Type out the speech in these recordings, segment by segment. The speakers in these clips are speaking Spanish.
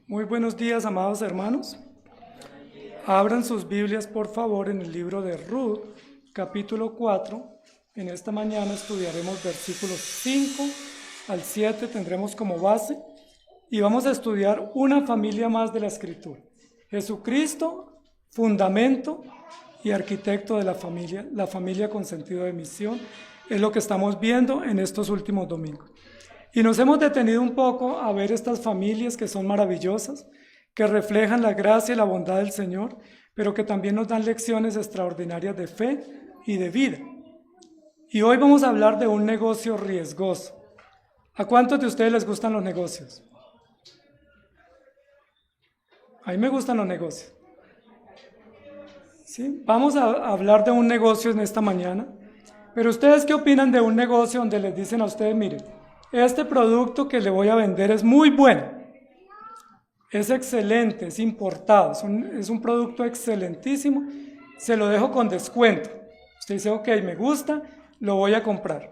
Muy buenos días, amados hermanos. Abran sus Biblias, por favor, en el libro de Ruth, capítulo 4. En esta mañana estudiaremos versículos 5 al 7, tendremos como base, y vamos a estudiar una familia más de la Escritura. Jesucristo, fundamento y arquitecto de la familia con sentido de misión, es lo que estamos viendo en estos últimos domingos. Y nos hemos detenido un poco a ver estas familias que son maravillosas, que reflejan la gracia y la bondad del Señor, pero que también nos dan lecciones extraordinarias de fe y de vida. Y hoy vamos a hablar de un negocio riesgoso. ¿A cuántos de ustedes les gustan los negocios? A mí me gustan los negocios. ¿Sí? Vamos a hablar de un negocio en esta mañana. Pero ¿ustedes qué opinan de un negocio donde les dicen a ustedes, miren, este producto que le voy a vender es muy bueno, es excelente, es importado, es un producto excelentísimo, se lo dejo con descuento? Usted dice, ok, me gusta, lo voy a comprar.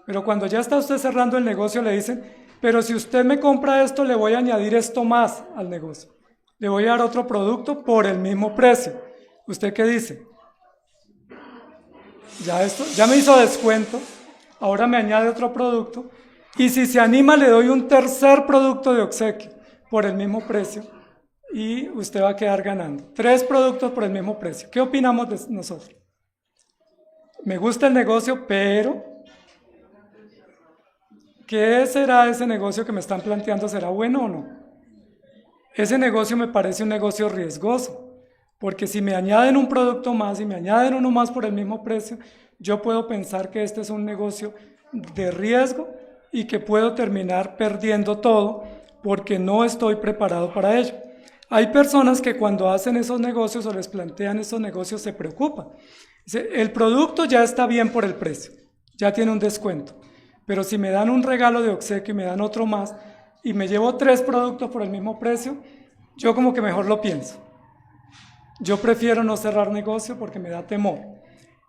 Pero cuando ya está usted cerrando el negocio le dicen, pero si usted me compra esto, le voy a añadir esto más al negocio. Le voy a dar otro producto por el mismo precio. ¿Usted qué dice? Ya me hizo descuento, ahora me añade otro producto, y si se anima le doy un tercer producto de obsequio por el mismo precio, y usted va a quedar ganando. 3 productos por el mismo precio. ¿Qué opinamos de nosotros? Me gusta el negocio, pero ¿qué será ese negocio que me están planteando? ¿Será bueno o no? Ese negocio me parece un negocio riesgoso. Porque si me añaden un producto más y me añaden uno más por el mismo precio, yo puedo pensar que este es un negocio de riesgo y que puedo terminar perdiendo todo porque no estoy preparado para ello. Hay personas que cuando hacen esos negocios o les plantean esos negocios se preocupan. El producto ya está bien por el precio, ya tiene un descuento, pero si me dan un regalo de obsequio y me dan otro más y me llevo 3 productos por el mismo precio, yo como que mejor lo pienso. Yo prefiero no cerrar negocio porque me da temor.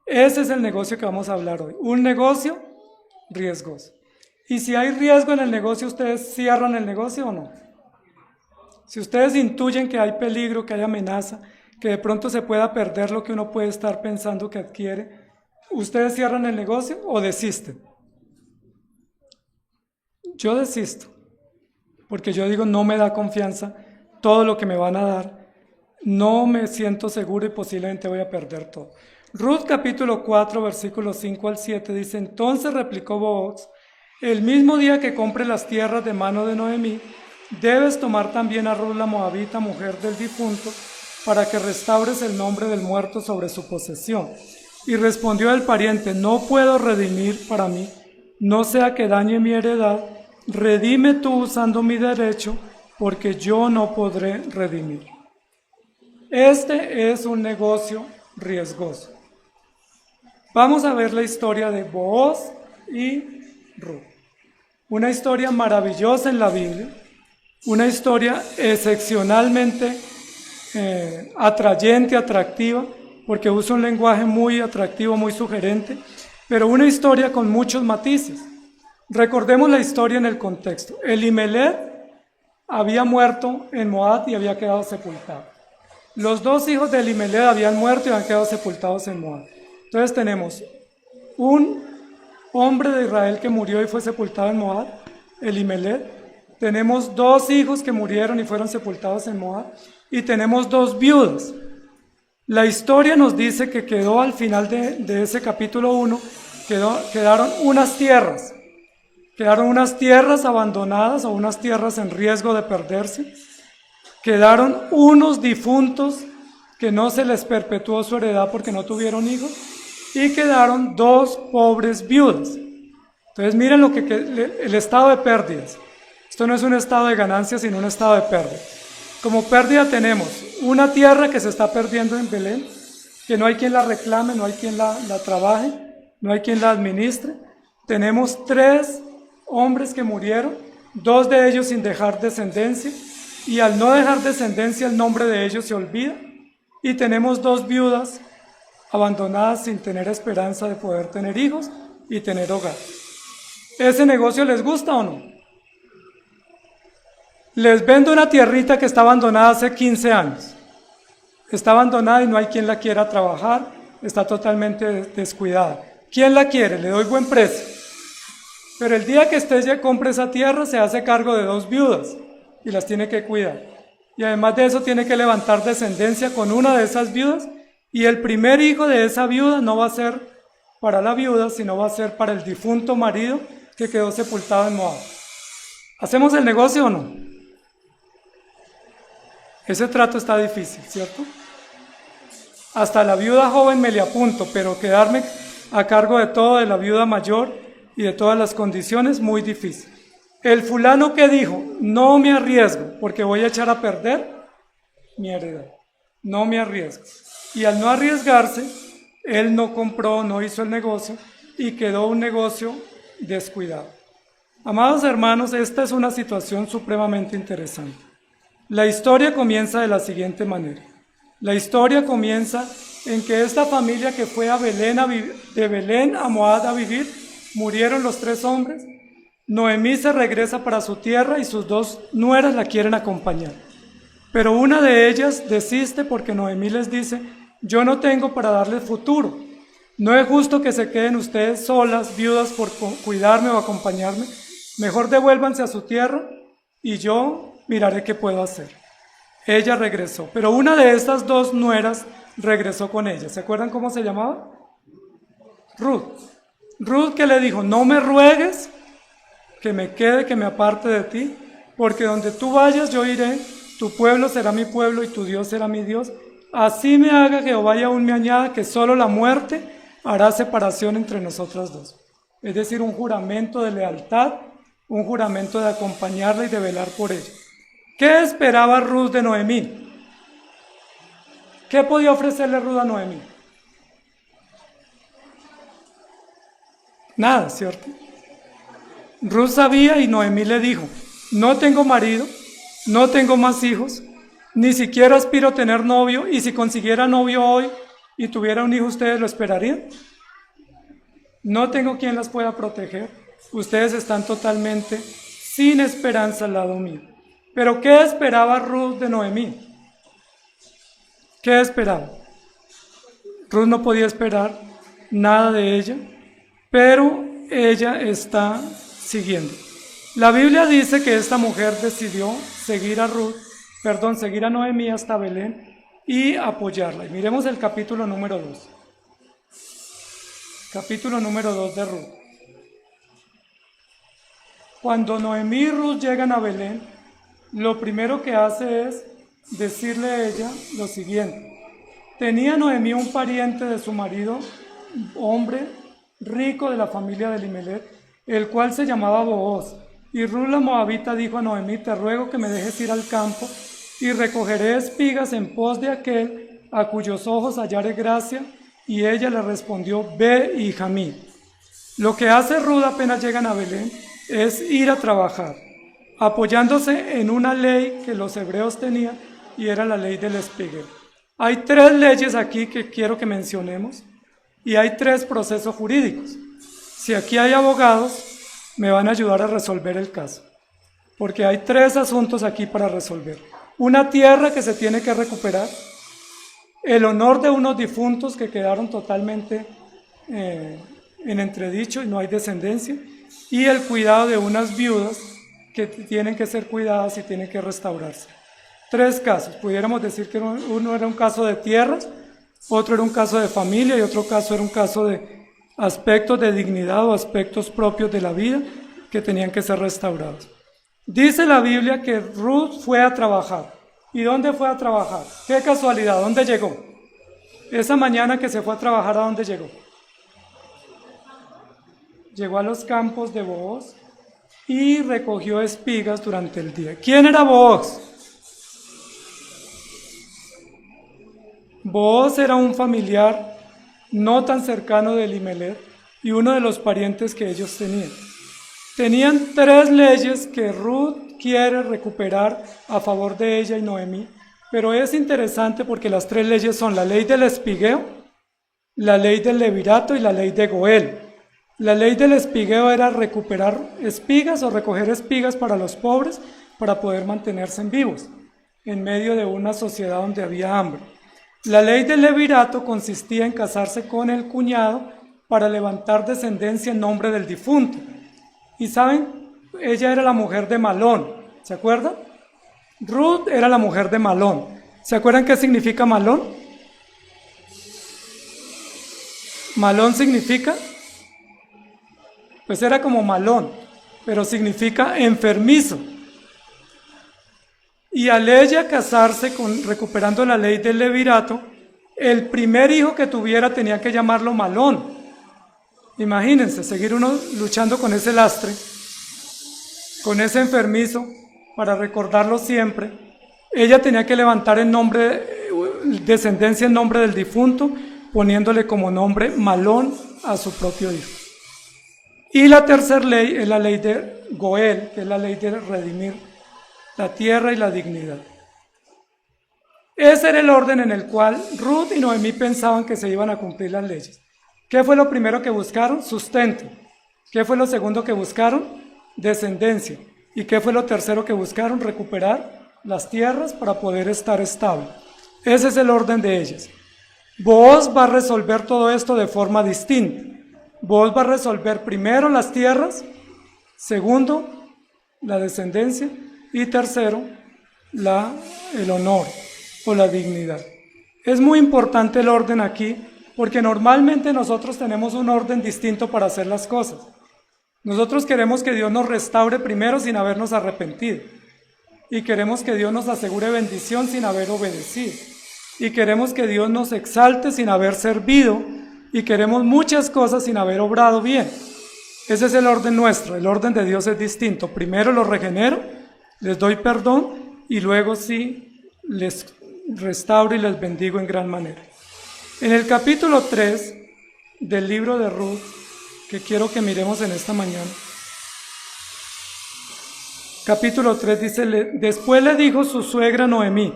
Ese es el negocio que vamos a hablar hoy. Un negocio riesgoso. Y si hay riesgo en el negocio, ¿ustedes cierran el negocio o no? Si ustedes intuyen que hay peligro, que hay amenaza, que de pronto se pueda perder lo que uno puede estar pensando que adquiere, ¿ustedes cierran el negocio o desisten? Yo desisto, porque yo digo, no me da confianza todo lo que me van a dar. No me siento seguro y posiblemente voy a perder todo. Ruth capítulo 4, versículos 5 al 7 dice, entonces replicó Booz, el mismo día que compre las tierras de mano de Noemí, debes tomar también a Ruth la moabita, mujer del difunto, para que restaures el nombre del muerto sobre su posesión. Y respondió el pariente, no puedo redimir para mí, no sea que dañe mi heredad, redime tú usando mi derecho, porque yo no podré redimir. Este es un negocio riesgoso. Vamos a ver la historia de Booz y Ruth. Una historia maravillosa en la Biblia, una historia excepcionalmente atrayente, atractiva, porque usa un lenguaje muy atractivo, muy sugerente, pero una historia con muchos matices. Recordemos la historia en el contexto. Elimelech había muerto en Moab y había quedado sepultado. Los 2 hijos de Elimelech habían muerto y habían quedado sepultados en Moab. Entonces tenemos un hombre de Israel que murió y fue sepultado en Moab, Elimelech. Tenemos 2 hijos que murieron y fueron sepultados en Moab. Y tenemos 2 viudas. La historia nos dice que quedó al final de ese capítulo 1, quedaron unas tierras. Quedaron unas tierras abandonadas o unas tierras en riesgo de perderse. Quedaron unos difuntos que no se les perpetuó su heredad porque no tuvieron hijos, y quedaron 2 pobres viudas. Entonces miren el estado de pérdidas. Esto no es un estado de ganancia, sino un estado de pérdida. Como pérdida tenemos una tierra que se está perdiendo en Belén, que no hay quien la reclame, no hay quien la trabaje, no hay quien la administre. Tenemos 3 hombres que murieron, 2 de ellos sin dejar descendencia, y al no dejar descendencia el nombre de ellos se olvida, y tenemos 2 viudas abandonadas sin tener esperanza de poder tener hijos y tener hogar. ¿Ese negocio les gusta o no? les vendo una tierrita que está abandonada hace 15 años. Está abandonada y no hay quien la quiera trabajar, está totalmente descuidada. ¿Quién la quiere? Le doy buen precio. Pero el día que usted ya compre esa tierra, se hace cargo de 2 viudas y las tiene que cuidar. Y además de eso tiene que levantar descendencia con una de esas viudas, y el primer hijo de esa viuda no va a ser para la viuda, sino va a ser para el difunto marido que quedó sepultado en Moab. ¿Hacemos el negocio o no? Ese trato está difícil, ¿cierto? Hasta la viuda joven me le apunto, pero quedarme a cargo de todo de la viuda mayor y de todas las condiciones, muy difícil. El fulano que dijo, no me arriesgo porque voy a echar a perder mi heredad, no me arriesgo. Y al no arriesgarse, él no compró, no hizo el negocio y quedó un negocio descuidado. Amados hermanos, esta es una situación supremamente interesante. La historia comienza de la siguiente manera. La historia comienza en que esta familia que fue de Belén a Moab a vivir, murieron los 3 hombres. Noemí se regresa para su tierra y sus 2 nueras la quieren acompañar. Pero una de ellas desiste porque Noemí les dice, yo no tengo para darles futuro. No es justo que se queden ustedes solas, viudas, por cuidarme o acompañarme. Mejor devuélvanse a su tierra y yo miraré qué puedo hacer. Ella regresó, pero una de estas 2 nueras regresó con ella. ¿Se acuerdan cómo se llamaba? Ruth. Ruth, que le dijo, no me ruegues que me quede, que me aparte de ti, porque donde tú vayas yo iré, tu pueblo será mi pueblo y tu Dios será mi Dios. Así me haga Jehová y aún me añada que solo la muerte hará separación entre nosotras 2. Es decir, un juramento de lealtad, un juramento de acompañarla y de velar por ella. ¿Qué esperaba Ruth de Noemí? ¿Qué podía ofrecerle Ruth a Noemí? Nada, ¿cierto? Ruth sabía y Noemí le dijo, no tengo marido, no tengo más hijos, ni siquiera aspiro a tener novio, y si consiguiera novio hoy y tuviera un hijo, ¿ustedes lo esperarían? No tengo quien las pueda proteger, ustedes están totalmente sin esperanza al lado mío. Pero ¿qué esperaba Ruth de Noemí? ¿Qué esperaba? Ruth no podía esperar nada de ella, pero ella está siguiendo. La Biblia dice que esta mujer decidió seguir a Noemí hasta Belén y apoyarla. Y miremos el capítulo número 2. Capítulo número 2 de Ruth. Cuando Noemí y Ruth llegan a Belén, lo primero que hace es decirle a ella lo siguiente. Tenía Noemí un pariente de su marido, hombre rico de la familia de Elimelech, el cual se llamaba Booz. Y Ruth la moabita dijo a Noemí, te ruego que me dejes ir al campo y recogeré espigas en pos de aquel a cuyos ojos hallaré gracia. Y ella le respondió, ve, hija mía. Lo que hace Ruth apenas llegan a Belén es ir a trabajar, apoyándose en una ley que los hebreos tenían y era la ley del espiguero. Hay 3 leyes aquí que quiero que mencionemos y hay 3 procesos jurídicos. Si aquí hay abogados, me van a ayudar a resolver el caso, porque hay 3 asuntos aquí para resolver. Una tierra que se tiene que recuperar, el honor de unos difuntos que quedaron totalmente en entredicho y no hay descendencia, y el cuidado de unas viudas que tienen que ser cuidadas y tienen que restaurarse. 3 casos, pudiéramos decir que uno era un caso de tierras, otro era un caso de familia y otro caso era un caso de aspectos de dignidad o aspectos propios de la vida que tenían que ser restaurados. Dice la Biblia que Ruth fue a trabajar. ¿Y dónde fue a trabajar? Qué casualidad, ¿dónde llegó? Esa mañana que se fue a trabajar, ¿a dónde llegó? Llegó a los campos de Booz y recogió espigas durante el día. ¿Quién era Booz? Booz era un familiar no tan cercano de Elimelech y uno de los parientes que ellos tenían. Tenían 3 leyes que Ruth quiere recuperar a favor de ella y Noemí, pero es interesante porque las 3 leyes son la ley del espigueo, la ley del levirato y la ley de Goel. La ley del espigueo era recuperar espigas o recoger espigas para los pobres para poder mantenerse vivos en medio de una sociedad donde había hambre. La ley del levirato consistía en casarse con el cuñado para levantar descendencia en nombre del difunto. Y saben, ella era la mujer de Malón, ¿se acuerdan? Ruth era la mujer de Malón. ¿Se acuerdan qué significa Malón? Malón significa, pues era como malón, pero significa enfermizo. Y al ella casarse recuperando la ley del levirato, el primer hijo que tuviera tenía que llamarlo Malón. Imagínense, seguir uno luchando con ese lastre, con ese enfermizo, para recordarlo siempre. Ella tenía que levantar descendencia en nombre del difunto, poniéndole como nombre Malón a su propio hijo. Y la tercera ley es la ley de Goel, que es la ley de redimir la tierra y la dignidad. Ese era el orden en el cual Ruth y Noemí pensaban que se iban a cumplir las leyes. ¿Qué fue lo primero que buscaron? Sustento. ¿Qué fue lo segundo que buscaron? Descendencia. ¿Y qué fue lo tercero que buscaron? Recuperar las tierras para poder estar estable. Ese es el orden de ellas. Booz va a resolver todo esto de forma distinta. Booz va a resolver primero las tierras, segundo, la descendencia, y tercero, el honor o la dignidad. Es muy importante el orden aquí, porque normalmente nosotros tenemos un orden distinto para hacer las cosas. Nosotros queremos que Dios nos restaure primero sin habernos arrepentido. Y queremos que Dios nos asegure bendición sin haber obedecido. Y queremos que Dios nos exalte sin haber servido. Y queremos muchas cosas sin haber obrado bien. Ese es el orden nuestro. El orden de Dios es distinto. Primero los regenero, les doy perdón y luego sí les restauro y les bendigo en gran manera. En el capítulo 3 del libro de Ruth, que quiero que miremos en esta mañana, capítulo 3 dice, después le dijo su suegra Noemí,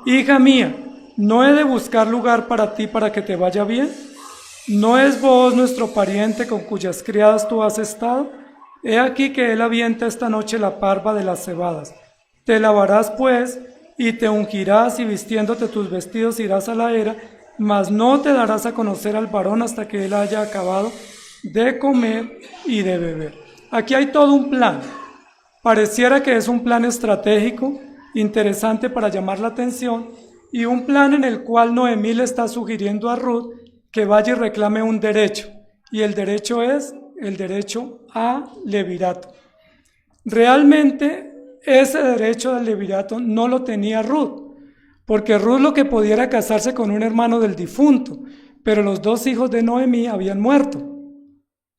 hija mía, ¿no he de buscar lugar para ti para que te vaya bien? ¿No es Booz nuestro pariente con cuyas criadas tú has estado? He aquí que él avienta esta noche la parva de las cebadas. Te lavarás pues y te ungirás y vistiéndote tus vestidos irás a la era, mas no te darás a conocer al varón hasta que él haya acabado de comer y de beber. Aquí hay todo un plan. Pareciera que es un plan estratégico, interesante para llamar la atención, y un plan en el cual Noemí le está sugiriendo a Ruth que vaya y reclame un derecho, y el derecho es el derecho a levirato. Realmente ese derecho al levirato no lo tenía Ruth, porque Ruth lo que podía era casarse con un hermano del difunto, pero los dos hijos de Noemí habían muerto.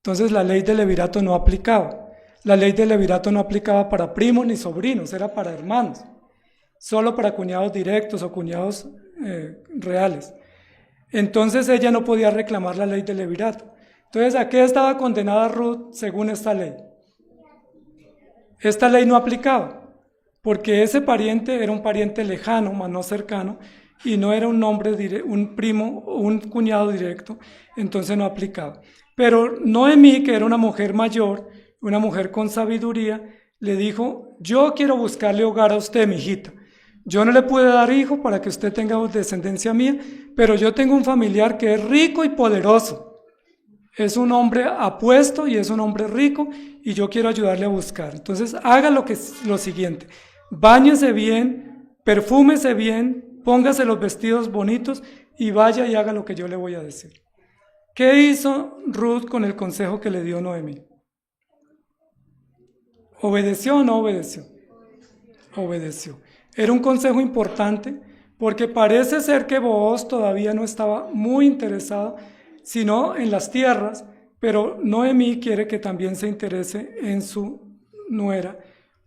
Entonces la ley del levirato no aplicaba. La ley del levirato no aplicaba para primos ni sobrinos, era para hermanos, solo para cuñados directos o cuñados reales. Entonces ella no podía reclamar la ley del levirato. Entonces, ¿a qué estaba condenada Ruth según esta ley? Esta ley no aplicaba, porque ese pariente era un pariente lejano, mas no cercano, y no era un primo o un cuñado directo, entonces no aplicaba. Pero Noemí, que era una mujer mayor, una mujer con sabiduría, le dijo, yo quiero buscarle hogar a usted, mijita. Yo no le pude dar hijo para que usted tenga descendencia mía, pero yo tengo un familiar que es rico y poderoso. Es un hombre apuesto y es un hombre rico y yo quiero ayudarle a buscar. Entonces haga lo siguiente, báñese bien, perfúmese bien, póngase los vestidos bonitos y vaya y haga lo que yo le voy a decir. ¿Qué hizo Ruth con el consejo que le dio Noemí? ¿Obedeció o no obedeció? Obedeció. Era un consejo importante porque parece ser que Booz todavía no estaba muy interesado, sino en las tierras, pero Noemí quiere que también se interese en su nuera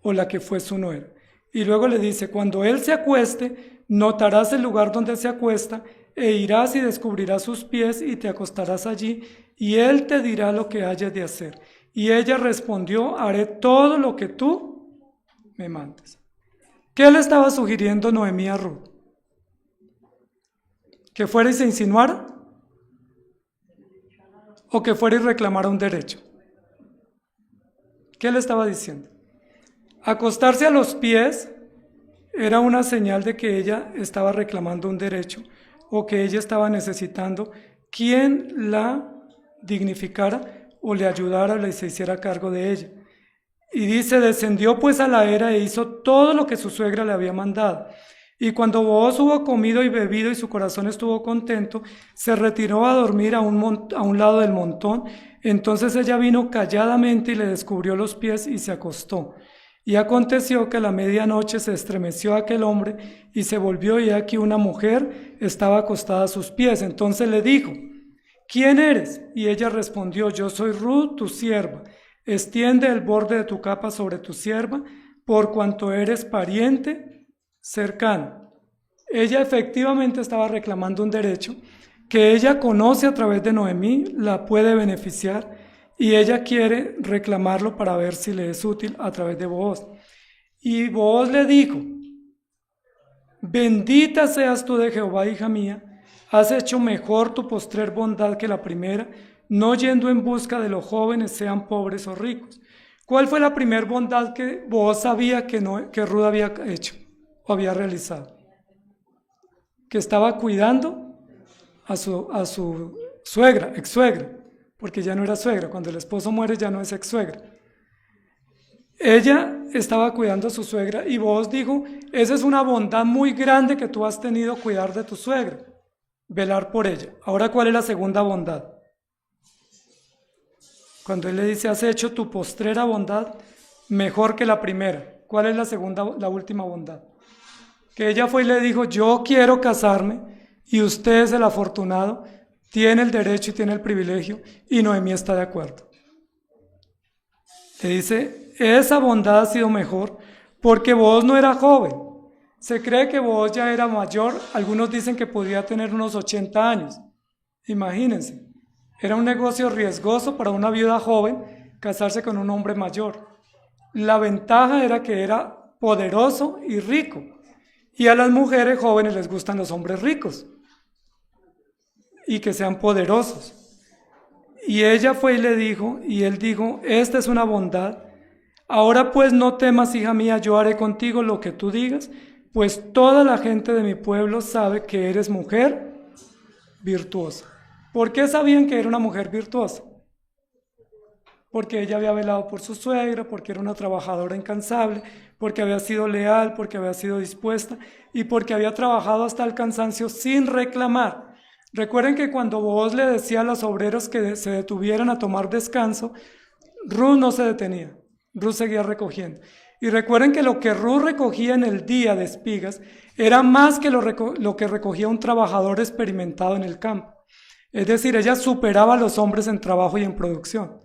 o la que fue su nuera. Y luego le dice, cuando él se acueste, notarás el lugar donde se acuesta e irás y descubrirás sus pies y te acostarás allí y él te dirá lo que hayas de hacer. Y ella respondió, haré todo lo que tú me mandes. ¿Qué le estaba sugiriendo Noemí a Ruth? ¿Que fuera y se insinuara? ¿O que fuera y reclamara un derecho? ¿Qué le estaba diciendo? Acostarse a los pies era una señal de que ella estaba reclamando un derecho o que ella estaba necesitando quien la dignificara o le ayudara o le se hiciera cargo de ella. Y dice, descendió pues a la era e hizo todo lo que su suegra le había mandado. Y cuando Booz hubo comido y bebido y su corazón estuvo contento, se retiró a dormir a un lado del montón. Entonces ella vino calladamente y le descubrió los pies y se acostó. Y aconteció que a la medianoche se estremeció aquel hombre y se volvió, y aquí una mujer estaba acostada a sus pies. Entonces le dijo, ¿quién eres? Y ella respondió, yo soy Ruth, tu sierva. Extiende el borde de tu capa sobre tu sierva, por cuanto eres pariente cercano. Ella efectivamente estaba reclamando un derecho que ella conoce a través de Noemí, la puede beneficiar, y ella quiere reclamarlo para ver si le es útil a través de Booz. Y Booz le dijo, bendita seas tú de Jehová, hija mía, has hecho mejor tu postrer bondad que la primera, no yendo en busca de los jóvenes, sean pobres o ricos. ¿Cuál fue la primera bondad que Booz sabía que Ruth había hecho o había realizado? Que estaba cuidando a su suegra, ex suegra, porque ya no era suegra, cuando el esposo muere ya no es ex suegra. Ella estaba cuidando a su suegra y Booz dijo, esa es una bondad muy grande que tú has tenido, cuidar de tu suegra, velar por ella. Ahora, ¿cuál es la segunda bondad? Cuando él le dice, has hecho tu postrera bondad mejor que la primera. ¿Cuál es la última bondad? Que ella fue y le dijo, yo quiero casarme y usted es el afortunado, tiene el derecho y tiene el privilegio, y Noemí está de acuerdo. Le dice, esa bondad ha sido mejor porque Booz no era joven. Se cree que Booz ya era mayor, algunos dicen que podía tener unos 80 años. Imagínense, era un negocio riesgoso para una viuda joven casarse con un hombre mayor. La ventaja era que era poderoso y rico, y a las mujeres jóvenes les gustan los hombres ricos y que sean poderosos. Y ella fue y le dijo, y él dijo, esta es una bondad. Ahora pues no temas, hija mía, yo haré contigo lo que tú digas, pues toda la gente de mi pueblo sabe que eres mujer virtuosa. ¿Por qué sabían que era una mujer virtuosa? Porque ella había velado por su suegra, porque era una trabajadora incansable, porque había sido leal, porque había sido dispuesta y porque había trabajado hasta el cansancio sin reclamar. Recuerden que cuando Booz le decía a los obreros que se detuvieran a tomar descanso, Ruth no se detenía, Ruth seguía recogiendo. Y recuerden que lo que Ruth recogía en el día de espigas era más que lo que recogía un trabajador experimentado en el campo. Es decir, ella superaba a los hombres en trabajo y en producción.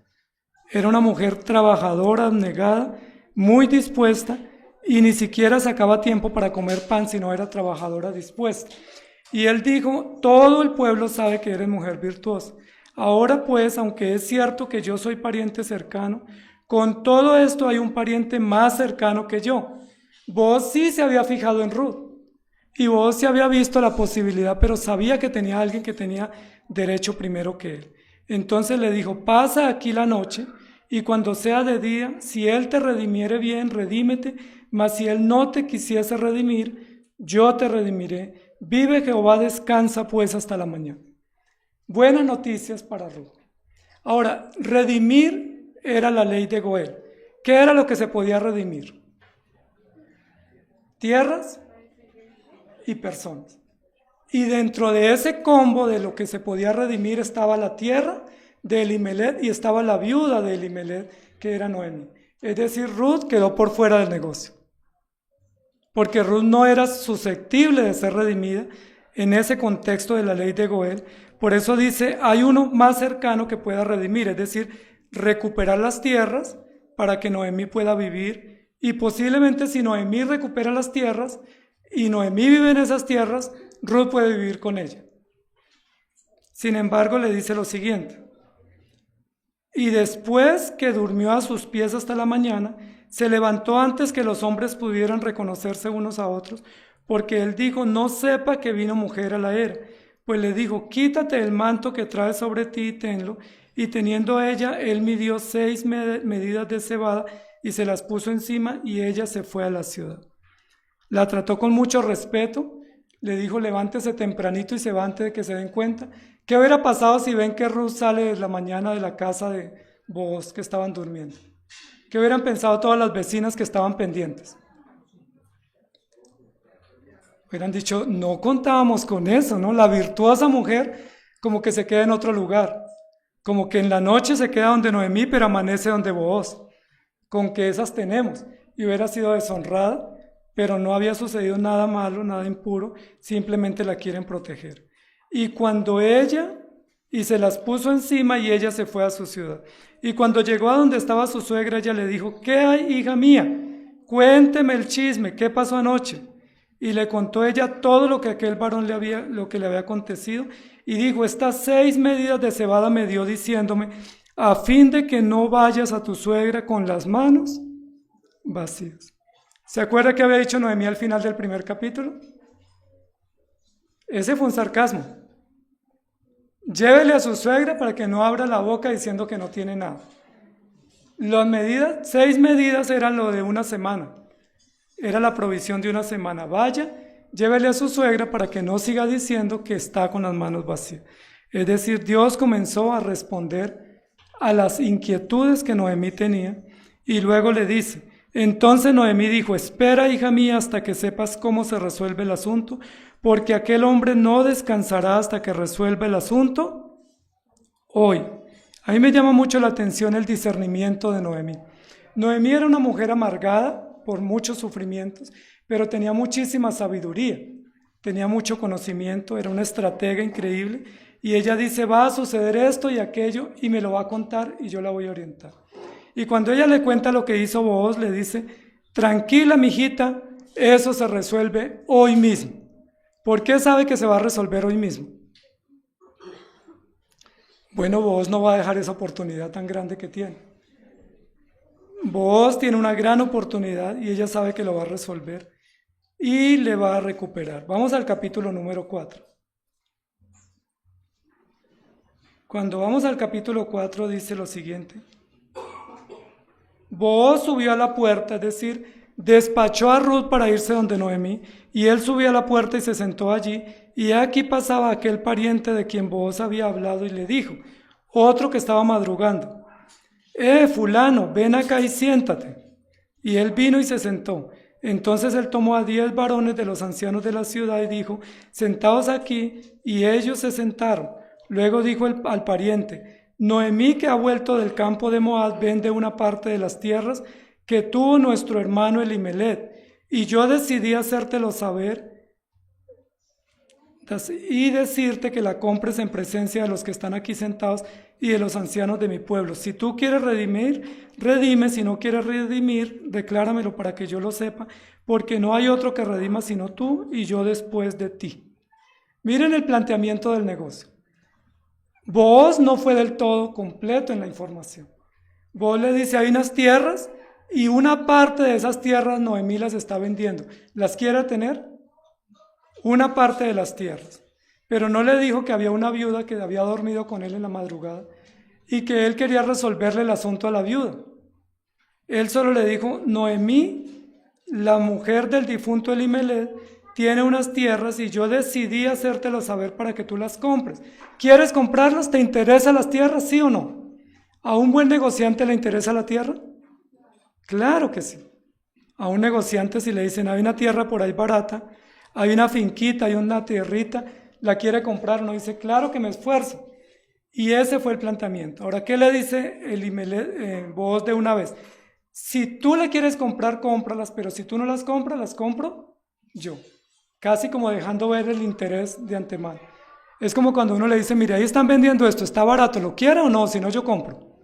Era una mujer trabajadora, abnegada, muy dispuesta, y ni siquiera sacaba tiempo para comer pan, sino era trabajadora dispuesta. Y él dijo, todo el pueblo sabe que eres mujer virtuosa. Ahora pues, aunque es cierto que yo soy pariente cercano, con todo esto hay un pariente más cercano que yo. Booz sí se había fijado en Ruth, y Booz sí había visto la posibilidad, pero sabía que tenía alguien que tenía derecho primero que él. Entonces le dijo, pasa aquí la noche, y cuando sea de día, si él te redimiere bien, redímete, mas si él no te quisiese redimir, yo te redimiré. Vive Jehová, descansa pues hasta la mañana. Buenas noticias para Ruth. Ahora, redimir era la ley de Goel. ¿Qué era lo que se podía redimir? Tierras y personas. Y dentro de ese combo de lo que se podía redimir estaba la tierra de Elimelech y estaba la viuda de Elimelech, que era Noemí. Es decir, Ruth quedó por fuera del negocio, porque Ruth no era susceptible de ser redimida en ese contexto de la ley de Goel. Por eso dice, hay uno más cercano que pueda redimir, es decir, recuperar las tierras para que Noemí pueda vivir, y posiblemente si Noemí recupera las tierras y Noemí vive en esas tierras, Ruth puede vivir con ella. Sin embargo, le dice lo siguiente, y después que durmió a sus pies hasta la mañana, se levantó antes que los hombres pudieran reconocerse unos a otros, porque él dijo, no sepa que vino mujer a la era. Pues le dijo, quítate el manto que traes sobre ti y tenlo. Y teniendo ella, él midió 6 medidas de cebada y se las puso encima y ella se fue a la ciudad. La trató con mucho respeto, le dijo levántese tempranito y se va antes de que se den cuenta. ¿Qué hubiera pasado si ven que Ruth sale de la mañana de la casa de Booz que estaban durmiendo? ¿Qué hubieran pensado todas las vecinas que estaban pendientes? Hubieran dicho, no contábamos con eso, ¿no? La virtuosa mujer como que se queda en otro lugar, como que en la noche se queda donde Noemí, pero amanece donde Booz, con que esas tenemos, y hubiera sido deshonrada, pero no había sucedido nada malo, nada impuro, simplemente la quieren proteger. Y cuando ella, y se las puso encima y ella se fue a su ciudad. Y cuando llegó a donde estaba su suegra, ella le dijo, ¿qué hay, hija mía? Cuénteme el chisme, ¿qué pasó anoche? Y le contó ella todo lo que aquel varón le había acontecido, y dijo, estas 6 medidas de cebada me dio diciéndome, a fin de que no vayas a tu suegra con las manos vacías. ¿Se acuerda que había dicho Noemí al final del primer capítulo? Ese fue un sarcasmo. Llévele a su suegra para que no abra la boca diciendo que no tiene nada. Las medidas, 6 medidas eran lo de una semana. Era la provisión de una semana. Vaya, llévele a su suegra para que no siga diciendo que está con las manos vacías. Es decir, Dios comenzó a responder a las inquietudes que Noemí tenía y luego le dice, entonces Noemí dijo, espera, hija mía, hasta que sepas cómo se resuelve el asunto, porque aquel hombre no descansará hasta que resuelva el asunto hoy. A mí me llama mucho la atención el discernimiento de Noemí. Noemí era una mujer amargada por muchos sufrimientos, pero tenía muchísima sabiduría, tenía mucho conocimiento, era una estratega increíble, y ella dice, va a suceder esto y aquello, y me lo va a contar y yo la voy a orientar. Y cuando ella le cuenta lo que hizo Booz, le dice, tranquila, mijita, eso se resuelve hoy mismo. ¿Por qué sabe que se va a resolver hoy mismo? Bueno, Booz no va a dejar esa oportunidad tan grande que tiene. Booz tiene una gran oportunidad y ella sabe que lo va a resolver y le va a recuperar. Vamos al capítulo número 4. Cuando vamos al capítulo 4 dice lo siguiente. Booz subió a la puerta, es decir, despachó a Ruth para irse donde Noemí, y él subió a la puerta y se sentó allí, y aquí pasaba aquel pariente de quien Booz había hablado y le dijo, otro que estaba madrugando, fulano, ven acá y siéntate. Y él vino y se sentó. Entonces él tomó a 10 varones de los ancianos de la ciudad y dijo, sentaos aquí, y ellos se sentaron. Luego dijo al pariente, Noemí, que ha vuelto del campo de Moab, vende una parte de las tierras que tuvo nuestro hermano Elimelec, y yo decidí hacértelo saber y decirte que la compres en presencia de los que están aquí sentados y de los ancianos de mi pueblo. Si tú quieres redimir, redime; si no quieres redimir, decláramelo para que yo lo sepa, porque no hay otro que redima sino tú y yo después de ti. Miren el planteamiento del negocio. Booz no fue del todo completo en la información. Booz le dice, hay unas tierras y una parte de esas tierras Noemí las está vendiendo. ¿Las quiere tener? Una parte de las tierras. Pero no le dijo que había una viuda que había dormido con él en la madrugada y que él quería resolverle el asunto a la viuda. Él solo le dijo, Noemí, la mujer del difunto Elimelec, tiene unas tierras y yo decidí hacértelo saber para que tú las compres. ¿Quieres comprarlas? ¿Te interesan las tierras? ¿Sí o no? ¿A un buen negociante le interesa la tierra? Claro que sí. A un negociante si le dicen, hay una tierra por ahí barata, hay una finquita, hay una tierrita, la quiere comprar, no dice, claro que me esfuerzo. Y ese fue el planteamiento. Ahora, ¿qué le dice Booz de una vez? Si tú le quieres comprar, cómpralas, pero si tú no las compras, las compro yo. Casi como dejando ver el interés de antemano. Es como cuando uno le dice, mire, ahí están vendiendo esto, está barato, ¿lo quiere o no? Si no, yo compro.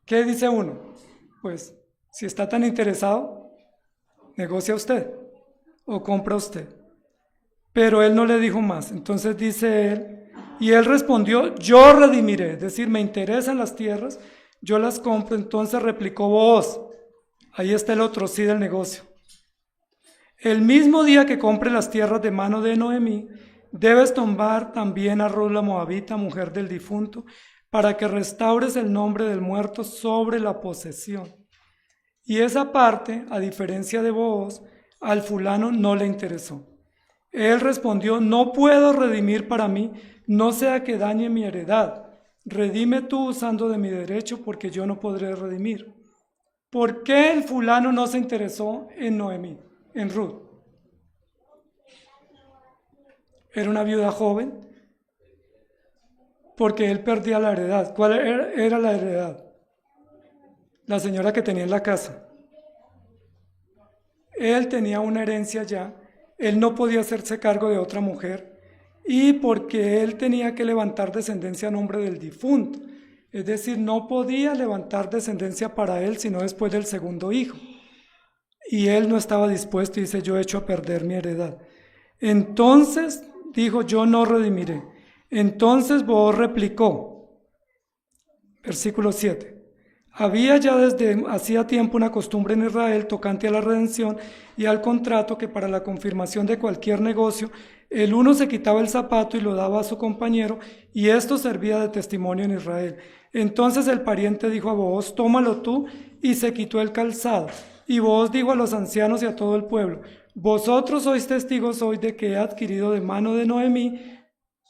¿Qué dice uno? Pues, si está tan interesado, negocia usted o compra usted. Pero él no le dijo más. Entonces dice él, y él respondió, yo redimiré, es decir, me interesan las tierras, yo las compro. Entonces replicó Booz, ahí está el otro sí del negocio. El mismo día que compre las tierras de mano de Noemí, debes tomar también a Ruth la moabita, mujer del difunto, para que restaures el nombre del muerto sobre la posesión. Y esa parte, a diferencia de Booz, al fulano no le interesó. Él respondió: no puedo redimir para mí, no sea que dañe mi heredad. Redime tú usando de mi derecho, porque yo no podré redimir. ¿Por qué el fulano no se interesó en Noemí, en Ruth? Era una viuda joven, porque él perdía la heredad. ¿Cuál era la heredad? La señora que tenía en la casa. Él tenía una herencia ya, él no podía hacerse cargo de otra mujer, y porque él tenía que levantar descendencia a nombre del difunto, es decir, no podía levantar descendencia para él sino después del segundo hijo, y él no estaba dispuesto y dice: yo echo a perder mi heredad. Entonces dijo: yo no redimiré. Entonces Booz replicó, versículo 7: había ya desde hacía tiempo una costumbre en Israel tocante a la redención y al contrato, que para la confirmación de cualquier negocio el uno se quitaba el zapato y lo daba a su compañero, y esto servía de testimonio en Israel. Entonces el pariente dijo a Booz: tómalo tú, y se quitó el calzado. Y Booz dijo a los ancianos y a todo el pueblo: vosotros sois testigos hoy de que he adquirido de mano de Noemí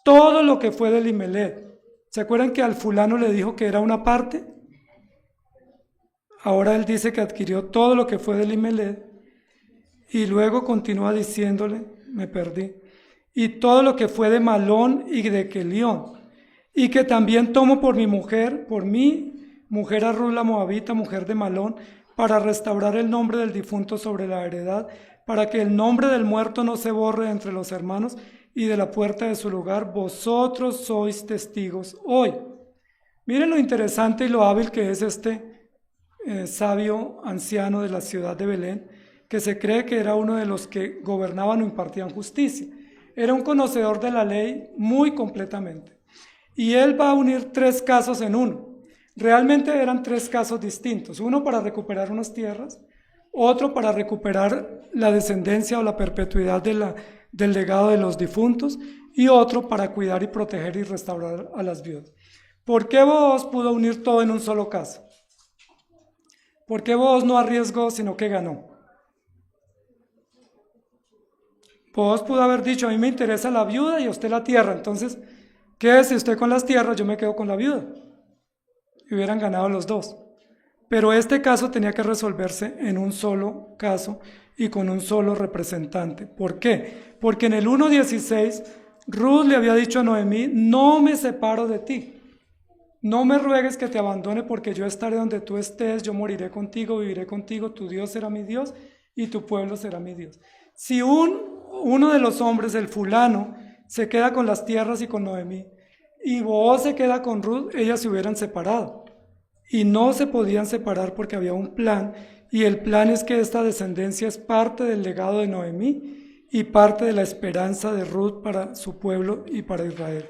todo lo que fue de Elimelec. ¿Se acuerdan que al fulano le dijo que era una parte? Ahora él dice que adquirió todo lo que fue de Elimelec, y luego continúa diciéndole, me perdí, y todo lo que fue de Malón y de Kelión, y que también tomo por mi mujer a Ruth la Moabita, mujer de Malón, para restaurar el nombre del difunto sobre la heredad, para que el nombre del muerto no se borre entre los hermanos, y de la puerta de su lugar vosotros sois testigos hoy. Miren lo interesante y lo hábil que es este sabio anciano de la ciudad de Belén, que se cree que era uno de los que gobernaban o impartían justicia. Era un conocedor de la ley muy completamente. Y él va a unir tres casos en uno. Realmente eran tres casos distintos: uno para recuperar unas tierras, otro para recuperar la descendencia o la perpetuidad del legado de los difuntos, y otro para cuidar y proteger y restaurar a las viudas. ¿Por qué Booz pudo unir todo en un solo caso? ¿Por qué Booz no arriesgó sino que ganó? Booz pudo haber dicho: a mí me interesa la viuda y a usted la tierra, entonces quédese usted con las tierras, yo me quedo con la viuda. Y hubieran ganado los dos. Pero este caso tenía que resolverse en un solo caso y con un solo representante. ¿Por qué? Porque en el 1:16 Ruth le había dicho a Noemí: no me separo de ti. No me ruegues que te abandone, porque yo estaré donde tú estés, yo moriré contigo, viviré contigo, tu Dios será mi Dios y tu pueblo será mi Dios. Si uno de los hombres, el fulano, se queda con las tierras y con Noemí, y Booz se queda con Ruth, ellas se hubieran separado. Y no se podían separar porque había un plan, y el plan es que esta descendencia es parte del legado de Noemí y parte de la esperanza de Ruth para su pueblo y para Israel.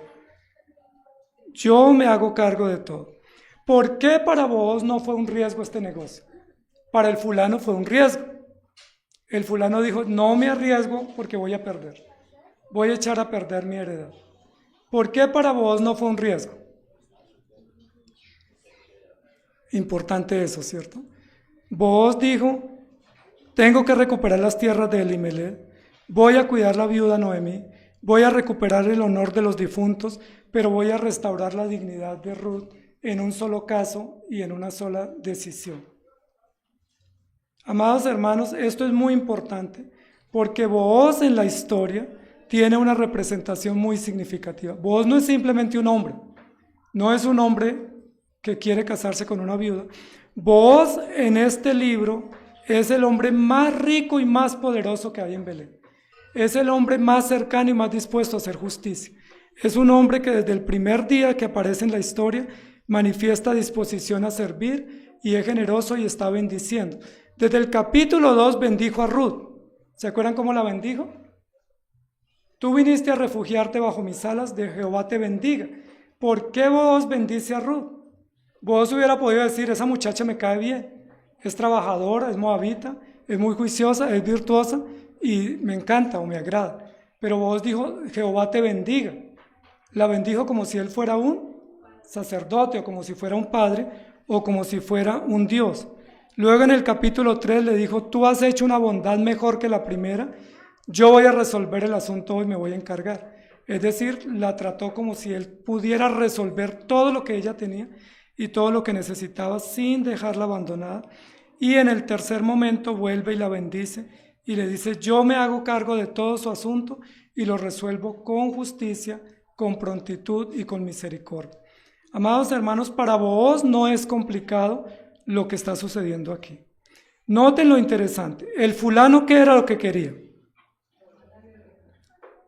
Yo me hago cargo de todo. ¿Por qué para Booz no fue un riesgo este negocio? Para el fulano fue un riesgo. El fulano dijo: no me arriesgo porque voy a perder. Voy a echar a perder mi heredad. ¿Por qué para Booz no fue un riesgo? Importante eso, ¿cierto? Booz dijo: tengo que recuperar las tierras de Elimelec, voy a cuidar la viuda Noemí, voy a recuperar el honor de los difuntos, pero voy a restaurar la dignidad de Ruth en un solo caso y en una sola decisión. Amados hermanos, esto es muy importante porque Booz en la historia tiene una representación muy significativa. Booz no es simplemente un hombre, no es un hombre que quiere casarse con una viuda. Booz en este libro es el hombre más rico y más poderoso que hay en Belén. Es el hombre más cercano y más dispuesto a hacer justicia. Es un hombre que desde el primer día que aparece en la historia manifiesta disposición a servir y es generoso y está bendiciendo. Desde el capítulo 2 bendijo a Ruth. ¿Se acuerdan cómo la bendijo? Tú viniste a refugiarte bajo mis alas, de Jehová te bendiga. ¿Por qué Booz bendice a Ruth? Booz hubiera podido decir: esa muchacha me cae bien, es trabajadora, es moabita, es muy juiciosa, es virtuosa y me encanta o me agrada. Pero Booz dijo: Jehová te bendiga. La bendijo como si él fuera un sacerdote, o como si fuera un padre, o como si fuera un Dios. Luego en el capítulo 3 le dijo, tú has hecho una bondad mejor que la primera, yo voy a resolver el asunto hoy, me voy a encargar. Es decir, la trató como si él pudiera resolver todo lo que ella tenía y todo lo que necesitaba sin dejarla abandonada. Y en el tercer momento vuelve y la bendice y le dice, yo me hago cargo de todo su asunto y lo resuelvo con justicia, con prontitud y con misericordia. Amados hermanos, para Booz no es complicado lo que está sucediendo aquí. Noten lo interesante, el fulano, ¿qué era lo que quería?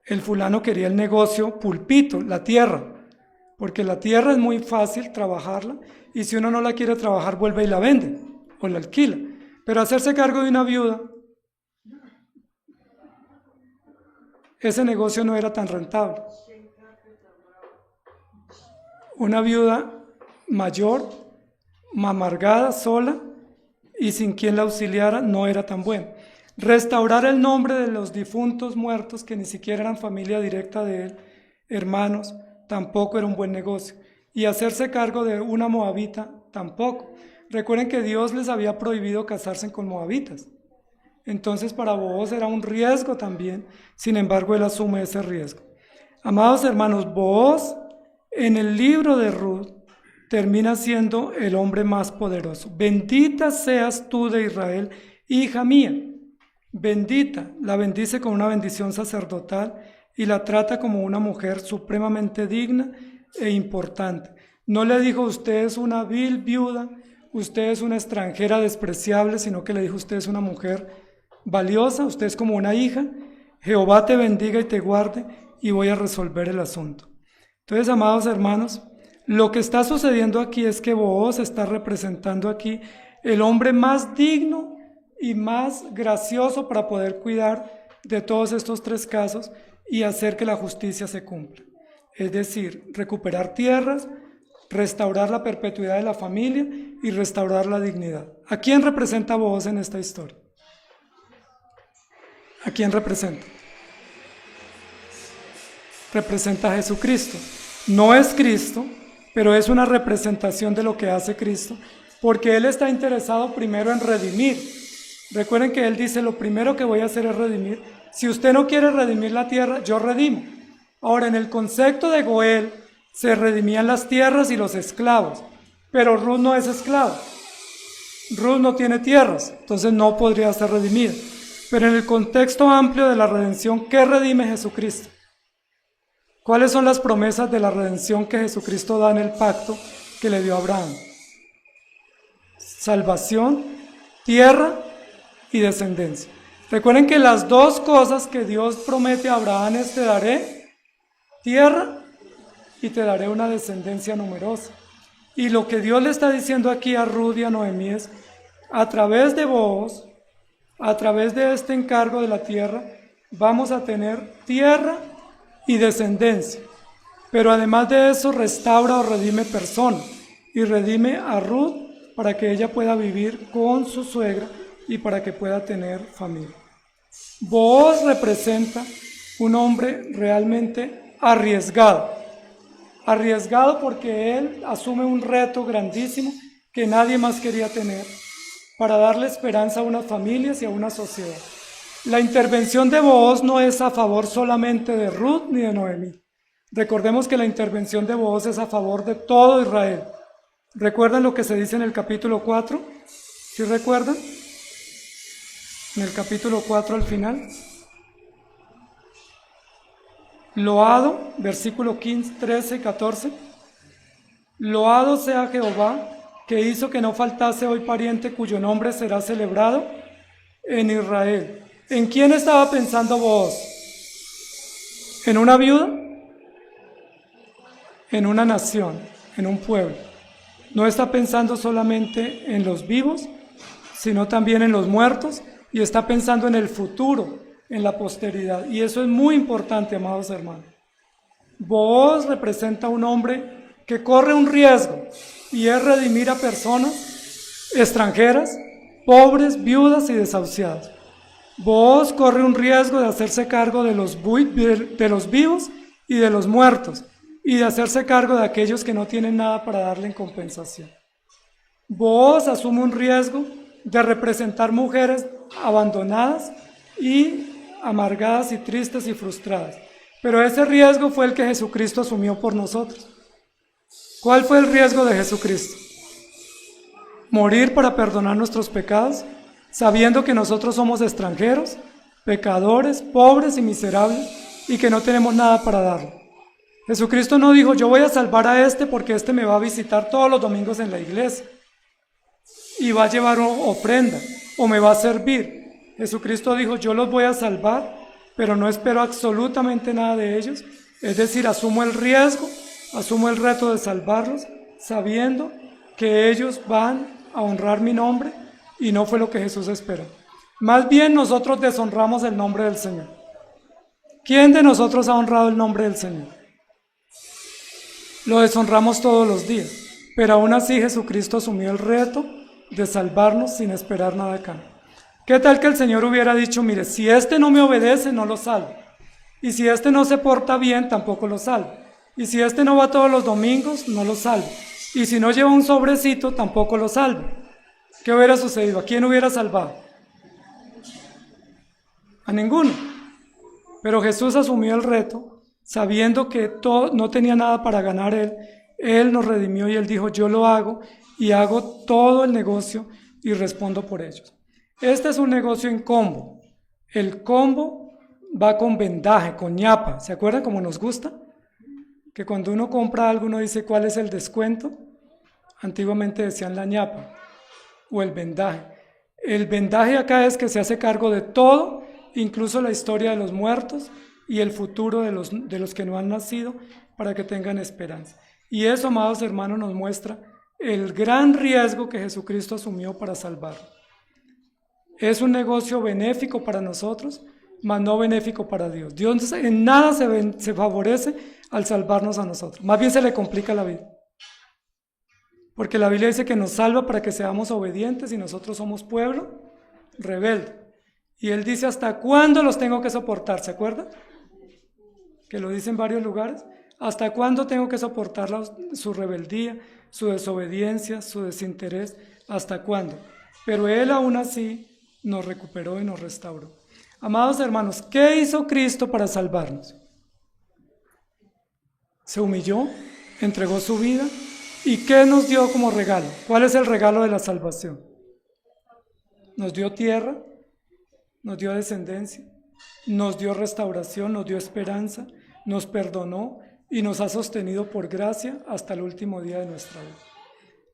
El fulano quería el negocio pulpito, la tierra, porque la tierra es muy fácil trabajarla y si uno no la quiere trabajar vuelve y la vende o la alquila. Pero hacerse cargo de una viuda, ese negocio no era tan rentable. Una viuda mayor, amargada, sola y sin quien la auxiliara no era tan bueno. Restaurar el nombre de los difuntos muertos que ni siquiera eran familia directa de él, hermanos, tampoco era un buen negocio. Y hacerse cargo de una moabita tampoco. Recuerden que Dios les había prohibido casarse con moabitas. Entonces para Booz era un riesgo también, sin embargo él asume ese riesgo. Amados hermanos, Booz en el libro de Ruth termina siendo el hombre más poderoso. Bendita seas tú de Israel, hija mía. Bendita, la bendice con una bendición sacerdotal y la trata como una mujer supremamente digna e importante. No le dijo usted es una vil viuda, usted es una extranjera despreciable, sino que le dijo usted es una mujer valiosa, usted es como una hija, Jehová te bendiga y te guarde y voy a resolver el asunto. Entonces, amados hermanos, lo que está sucediendo aquí es que Booz está representando aquí el hombre más digno y más gracioso para poder cuidar de todos estos tres casos y hacer que la justicia se cumpla. Es decir, recuperar tierras, restaurar la perpetuidad de la familia y restaurar la dignidad. ¿A quién representa Booz en esta historia? ¿A quién representa? Representa a Jesucristo. No es Cristo, pero es una representación de lo que hace Cristo, porque Él está interesado primero en redimir. Recuerden que Él dice, lo primero que voy a hacer es redimir. Si usted no quiere redimir la tierra, yo redimo. Ahora, en el concepto de Goel, se redimían las tierras y los esclavos, pero Ruth no es esclava. Ruth no tiene tierras, entonces no podría ser redimida. Pero en el contexto amplio de la redención, ¿qué redime Jesucristo? ¿Cuáles son las promesas de la redención que Jesucristo da en el pacto que le dio a Abraham? Salvación, tierra y descendencia. Recuerden que las dos cosas que Dios promete a Abraham es te daré tierra y te daré una descendencia numerosa. Y lo que Dios le está diciendo aquí a Ruth y a Noemí es, a través de vos, a través de este encargo de la tierra, vamos a tener tierra y descendencia. Pero además de eso, restaura o redime personas y redime a Ruth para que ella pueda vivir con su suegra y para que pueda tener familia. Booz representa un hombre realmente arriesgado porque él asume un reto grandísimo que nadie más quería tener para darle esperanza a unas familias y a una sociedad. La intervención de Booz no es a favor solamente de Ruth ni de Noemí. Recordemos que la intervención de Booz es a favor de todo Israel. ¿Recuerdan lo que se dice en el capítulo 4? ¿Sí recuerdan? En el capítulo 4 al final. Loado, versículo 15, 13 y 14. Loado sea Jehová, que hizo que no faltase hoy pariente cuyo nombre será celebrado en Israel. ¿En quién estaba pensando Booz? ¿En una viuda? En una nación, en un pueblo. No está pensando solamente en los vivos, sino también en los muertos, y está pensando en el futuro, en la posteridad. Y eso es muy importante, amados hermanos. Booz representa a un hombre que corre un riesgo, y es redimir a personas extranjeras, pobres, viudas y desahuciadas. Booz corre un riesgo de hacerse cargo de los vivos y de los muertos, y de hacerse cargo de aquellos que no tienen nada para darle en compensación. Booz asume un riesgo de representar mujeres abandonadas y amargadas y tristes y frustradas. Pero ese riesgo fue el que Jesucristo asumió por nosotros. ¿Cuál fue el riesgo de Jesucristo? Morir para perdonar nuestros pecados, sabiendo que nosotros somos extranjeros, pecadores, pobres y miserables, y que no tenemos nada para darle. Jesucristo no dijo, yo voy a salvar a este porque este me va a visitar todos los domingos en la iglesia y va a llevar ofrenda o me va a servir. Jesucristo dijo, yo los voy a salvar, pero no espero absolutamente nada de ellos. Es decir, asumo el riesgo, asumo el reto de salvarlos, sabiendo que ellos van a honrar mi nombre, y no fue lo que Jesús esperó. Más bien nosotros deshonramos el nombre del Señor. ¿Quién de nosotros ha honrado el nombre del Señor? Lo deshonramos todos los días, pero aún así Jesucristo asumió el reto de salvarnos sin esperar nada acá. ¿Qué tal que el Señor hubiera dicho, mire, si este no me obedece, no lo salvo, y si este no se porta bien, tampoco lo salvo, y si este no va todos los domingos, no lo salvo, y si no lleva un sobrecito, tampoco lo salvo? ¿Qué hubiera sucedido? ¿A quién hubiera salvado? A ninguno. Pero Jesús asumió el reto, sabiendo que no tenía nada para ganar él. Él nos redimió y él dijo, yo lo hago y hago todo el negocio y respondo por ellos. Este es un negocio en combo. El combo va con vendaje, con ñapa. ¿Se acuerdan cómo nos gusta? Que cuando uno compra algo uno dice cuál es el descuento. Antiguamente decían la ñapa o el vendaje. El vendaje acá es que se hace cargo de todo, incluso la historia de los muertos y el futuro de los que no han nacido, para que tengan esperanza. Y eso, amados hermanos, nos muestra el gran riesgo que Jesucristo asumió para salvarnos. Es un negocio benéfico para nosotros, mas no benéfico para Dios. Dios en nada se favorece al salvarnos a nosotros. Más bien se le complica la vida. Porque la Biblia dice que nos salva para que seamos obedientes y nosotros somos pueblo rebelde. Y Él dice, ¿hasta cuándo los tengo que soportar? ¿Se acuerdan? Que lo dice en varios lugares. ¿Hasta cuándo tengo que soportar su rebeldía, su desobediencia, su desinterés? ¿Hasta cuándo? Pero Él aún así nos recuperó y nos restauró. Amados hermanos, ¿qué hizo Cristo para salvarnos? Se humilló, entregó su vida. ¿Y qué nos dio como regalo? ¿Cuál es el regalo de la salvación? Nos dio tierra, nos dio descendencia, nos dio restauración, nos dio esperanza, nos perdonó y nos ha sostenido por gracia hasta el último día de nuestra vida.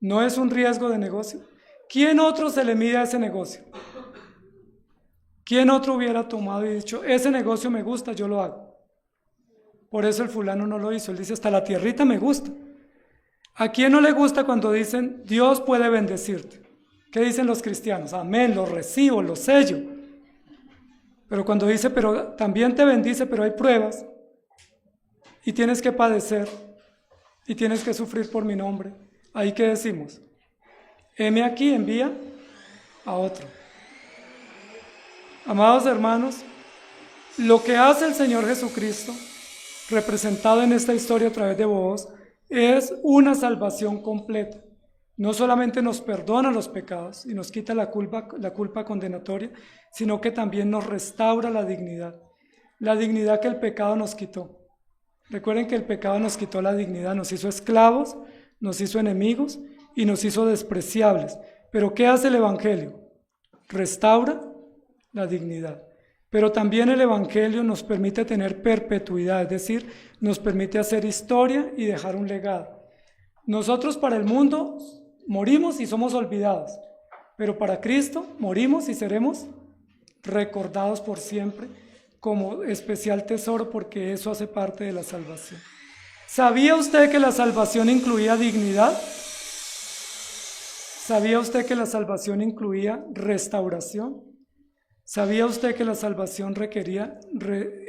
¿No es un riesgo de negocio? ¿Quién otro se le mide a ese negocio? ¿Quién otro hubiera tomado y dicho, ese negocio me gusta, yo lo hago? Por eso el fulano no lo hizo. Él dice, hasta la tierrita me gusta. ¿A quién no le gusta cuando dicen, Dios puede bendecirte? ¿Qué dicen los cristianos? Amén, lo recibo, lo sello. Pero cuando dice, pero también te bendice, pero hay pruebas, y tienes que padecer, y tienes que sufrir por mi nombre, ¿ahí qué decimos? Heme aquí, envía a otro. Amados hermanos, lo que hace el Señor Jesucristo, representado en esta historia a través de vos, es una salvación completa. No solamente nos perdona los pecados y nos quita la culpa condenatoria, sino que también nos restaura la dignidad que el pecado nos quitó. Recuerden que el pecado nos quitó la dignidad, nos hizo esclavos, nos hizo enemigos y nos hizo despreciables. Pero ¿qué hace el Evangelio? Restaura la dignidad. Pero también el Evangelio nos permite tener perpetuidad, es decir, nos permite hacer historia y dejar un legado. Nosotros para el mundo morimos y somos olvidados, pero para Cristo morimos y seremos recordados por siempre como especial tesoro, porque eso hace parte de la salvación. ¿Sabía usted que la salvación incluía dignidad? ¿Sabía usted que la salvación incluía restauración? ¿Sabía usted que la salvación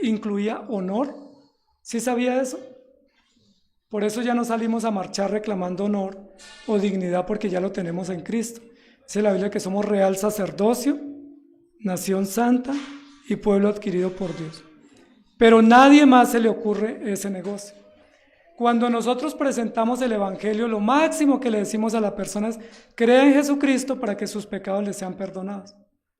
incluía honor? ¿Sí sabía eso? Por eso ya no salimos a marchar reclamando honor o dignidad, porque ya lo tenemos en Cristo. Dice la Biblia que somos real sacerdocio, nación santa y pueblo adquirido por Dios. Pero nadie más se le ocurre ese negocio. Cuando nosotros presentamos el Evangelio, lo máximo que le decimos a la persona es: crea en Jesucristo para que sus pecados le sean perdonados.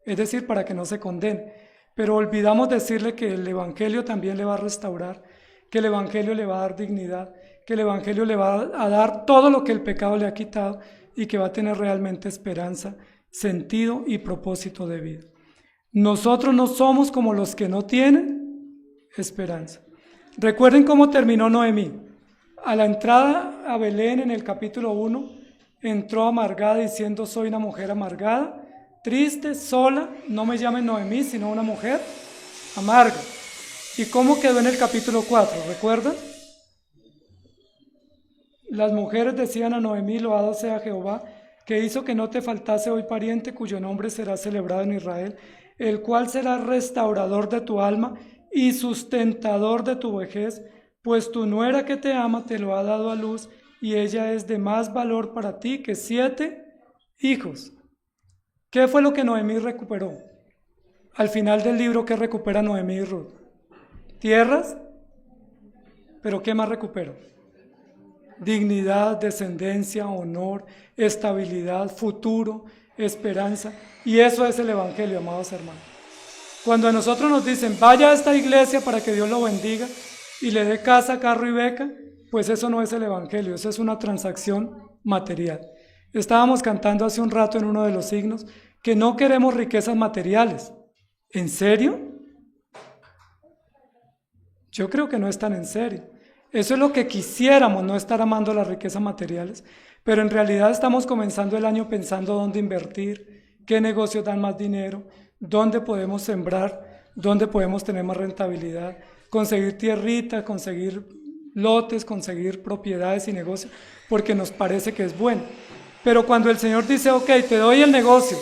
Es decir, para que no se condene. Pero olvidamos decirle que el Evangelio también le va a restaurar, que el Evangelio le va a dar dignidad, que el Evangelio le va a dar todo lo que el pecado le ha quitado y que va a tener realmente esperanza, sentido y propósito de vida. Nosotros no somos como los que no tienen esperanza. Recuerden cómo terminó Noemí. A la entrada a Belén, en el capítulo 1, entró amargada diciendo: soy una mujer amargada, triste, sola, no me llamen Noemí, sino una mujer amarga. ¿Y cómo quedó en el capítulo 4? ¿Recuerdan? Las mujeres decían a Noemí: loado sea Jehová, que hizo que no te faltase hoy pariente, cuyo nombre será celebrado en Israel, el cual será restaurador de tu alma y sustentador de tu vejez, pues tu nuera que te ama te lo ha dado a luz, y ella es de más valor para ti que 7 hijos. ¿Qué fue lo que Noemí recuperó? Al final del libro, ¿qué recupera Noemí y Ruth? Tierras, pero ¿qué más recupera? Dignidad, descendencia, honor, estabilidad, futuro, esperanza. Y eso es el Evangelio, amados hermanos. Cuando a nosotros nos dicen: vaya a esta iglesia para que Dios lo bendiga y le dé casa, carro y beca, pues eso no es el Evangelio, eso es una transacción material. Estábamos cantando hace un rato en uno de los signos que no queremos riquezas materiales. ¿En serio? Yo creo que no es tan en serio. Eso es lo que quisiéramos, no estar amando las riquezas materiales, pero en realidad estamos comenzando el año pensando dónde invertir, qué negocios dan más dinero, dónde podemos sembrar, dónde podemos tener más rentabilidad, conseguir tierrita, conseguir lotes, conseguir propiedades y negocios, porque nos parece que es bueno. Pero cuando el Señor dice: ok, te doy el negocio,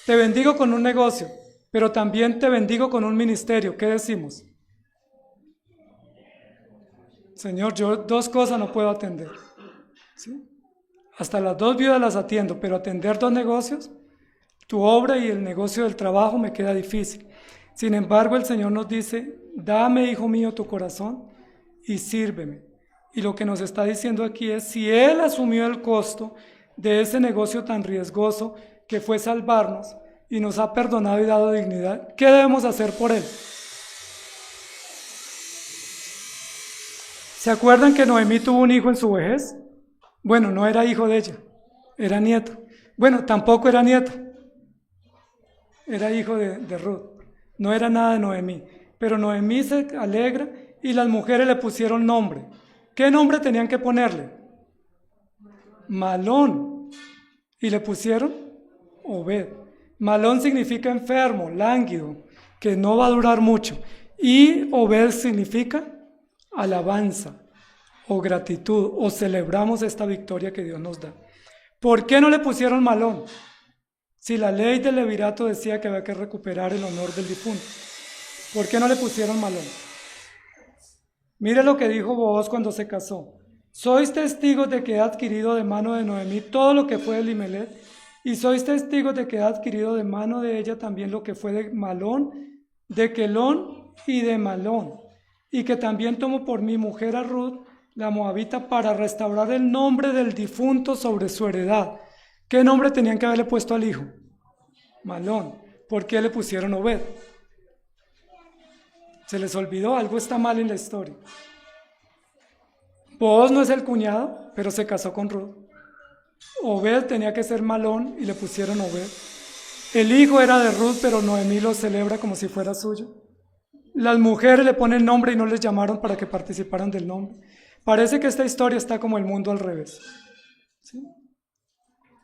te bendigo con un negocio, pero también te bendigo con un ministerio, ¿qué decimos? Señor, yo 2 cosas no puedo atender, ¿sí? Hasta las 2 viudas las atiendo, pero atender 2 negocios, tu obra y el negocio del trabajo, me queda difícil. Sin embargo, el Señor nos dice: dame, hijo mío, tu corazón y sírveme. Y lo que nos está diciendo aquí es: si Él asumió el costo de ese negocio tan riesgoso que fue salvarnos y nos ha perdonado y dado dignidad, ¿qué debemos hacer por Él? ¿Se acuerdan que Noemí tuvo un hijo en su vejez? Bueno, no era hijo de ella, era nieto. Bueno, tampoco era nieto, era hijo de Ruth. No era nada de Noemí, pero Noemí se alegra y las mujeres le pusieron nombre. ¿Qué nombre tenían que ponerle? Malón. Y le pusieron Obed. Malón significa enfermo, lánguido, que no va a durar mucho. Y Obed significa alabanza o gratitud, o celebramos esta victoria que Dios nos da. ¿Por qué no le pusieron Malón? Si la ley del levirato decía que había que recuperar el honor del difunto, ¿por qué no le pusieron Malón? Mire lo que dijo Booz cuando se casó: sois testigos de que he adquirido de mano de Noemí todo lo que fue de Elimelech, y sois testigos de que he adquirido de mano de ella también lo que fue de Malón, de Quelón y de Malón, y que también tomo por mi mujer a Ruth, la moabita, para restaurar el nombre del difunto sobre su heredad. ¿Qué nombre tenían que haberle puesto al hijo? Malón. ¿Por qué le pusieron Obed? Se les olvidó, algo está mal en la historia. Booz no es el cuñado, pero se casó con Ruth. Obed tenía que ser Malón y le pusieron Obed. El hijo era de Ruth, pero Noemí lo celebra como si fuera suyo. Las mujeres le ponen nombre y no les llamaron para que participaran del nombre. Parece que esta historia está como el mundo al revés, ¿sí?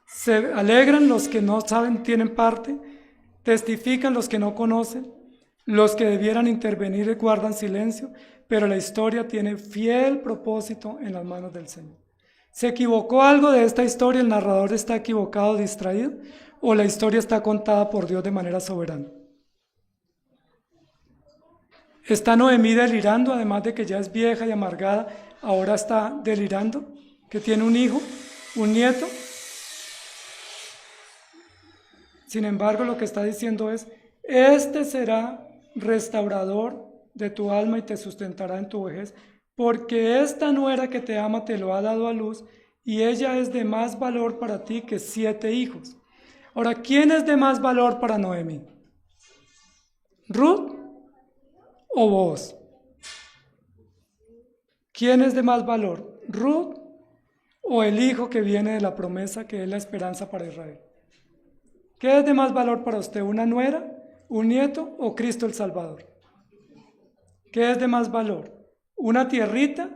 Se alegran los que no saben, tienen parte, testifican los que no conocen, los que debieran intervenir guardan silencio, pero la historia tiene fiel propósito en las manos del Señor. ¿Se equivocó algo de esta historia? ¿El narrador está equivocado, distraído? ¿O la historia está contada por Dios de manera soberana? ¿Está Noemí delirando, además de que ya es vieja y amargada, ahora está delirando, que tiene un hijo, un nieto? Sin embargo, lo que está diciendo es: este será restaurador de tu alma y te sustentará en tu vejez, porque esta nuera que te ama te lo ha dado a luz, y ella es de más valor para ti que 7 hijos. Ahora, ¿quién es de más valor para Noemí? ¿Ruth o Booz? ¿Quién es de más valor? ¿Ruth o el hijo que viene de la promesa, que es la esperanza para Israel? ¿Qué es de más valor para usted? ¿Una nuera, un nieto o Cristo el Salvador? ¿Qué es de más valor? ¿Una tierrita,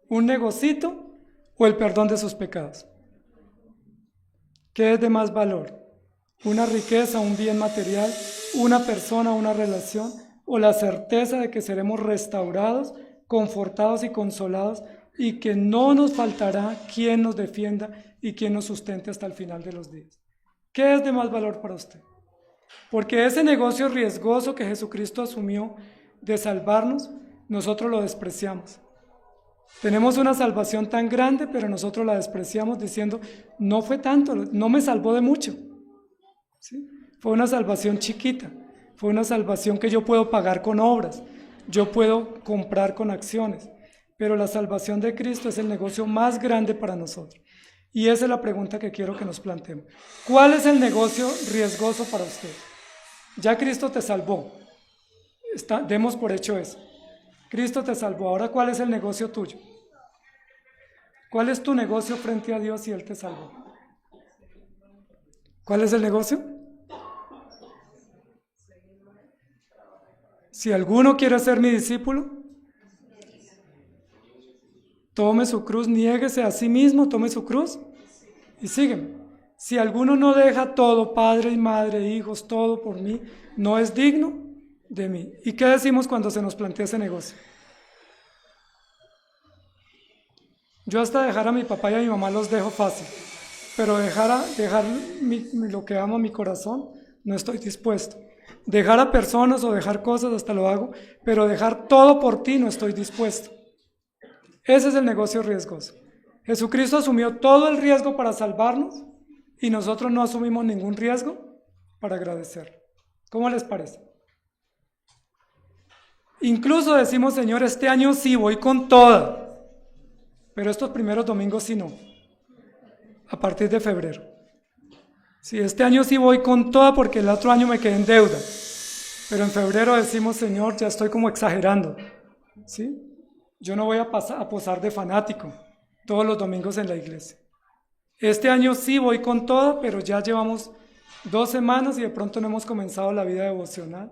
un negocito o el perdón de sus pecados? ¿Qué es de más valor? ¿Una riqueza, un bien material, una persona, una relación, o la certeza de que seremos restaurados, confortados y consolados, y que no nos faltará quien nos defienda y quien nos sustente hasta el final de los días? ¿Qué es de más valor para usted? Porque ese negocio riesgoso que Jesucristo asumió de salvarnos, nosotros lo despreciamos. Tenemos una salvación tan grande, pero nosotros la despreciamos diciendo, no fue tanto, no me salvó de mucho. ¿Sí? Fue una salvación chiquita, fue una salvación que yo puedo pagar con obras, yo puedo comprar con acciones, pero la salvación de Cristo es el negocio más grande para nosotros. Y esa es la pregunta que quiero que nos planteemos. ¿Cuál es el negocio riesgoso para usted? Ya Cristo te salvó, demos por hecho eso. Cristo te salvó, ahora ¿cuál es el negocio tuyo? ¿Cuál es tu negocio frente a Dios si Él te salvó? ¿Cuál es el negocio? Si alguno quiere ser mi discípulo, tome su cruz, niéguese a sí mismo, tome su cruz y sígueme. Si alguno no deja todo, padre y madre, hijos, todo por mí, no es digno de mí. ¿Y qué decimos cuando se nos plantea ese negocio? Yo hasta dejar a mi papá y a mi mamá los dejo fácil, pero dejar lo que amo a mi corazón, no estoy dispuesto. Dejar a personas o dejar cosas hasta lo hago, pero dejar todo por ti no estoy dispuesto. Ese es el negocio riesgoso. Jesucristo asumió todo el riesgo para salvarnos y nosotros no asumimos ningún riesgo para agradecer. ¿Cómo les parece? Incluso decimos, Señor, este año sí voy con toda, pero estos primeros domingos sí no, a partir de febrero. Sí, este año sí voy con toda porque el otro año me quedé en deuda, pero en febrero decimos, Señor, ya estoy como exagerando, ¿sí? Yo no voy a posar de fanático todos los domingos en la iglesia. Este año sí voy con todo, pero ya llevamos 2 semanas y de pronto no hemos comenzado la vida devocional,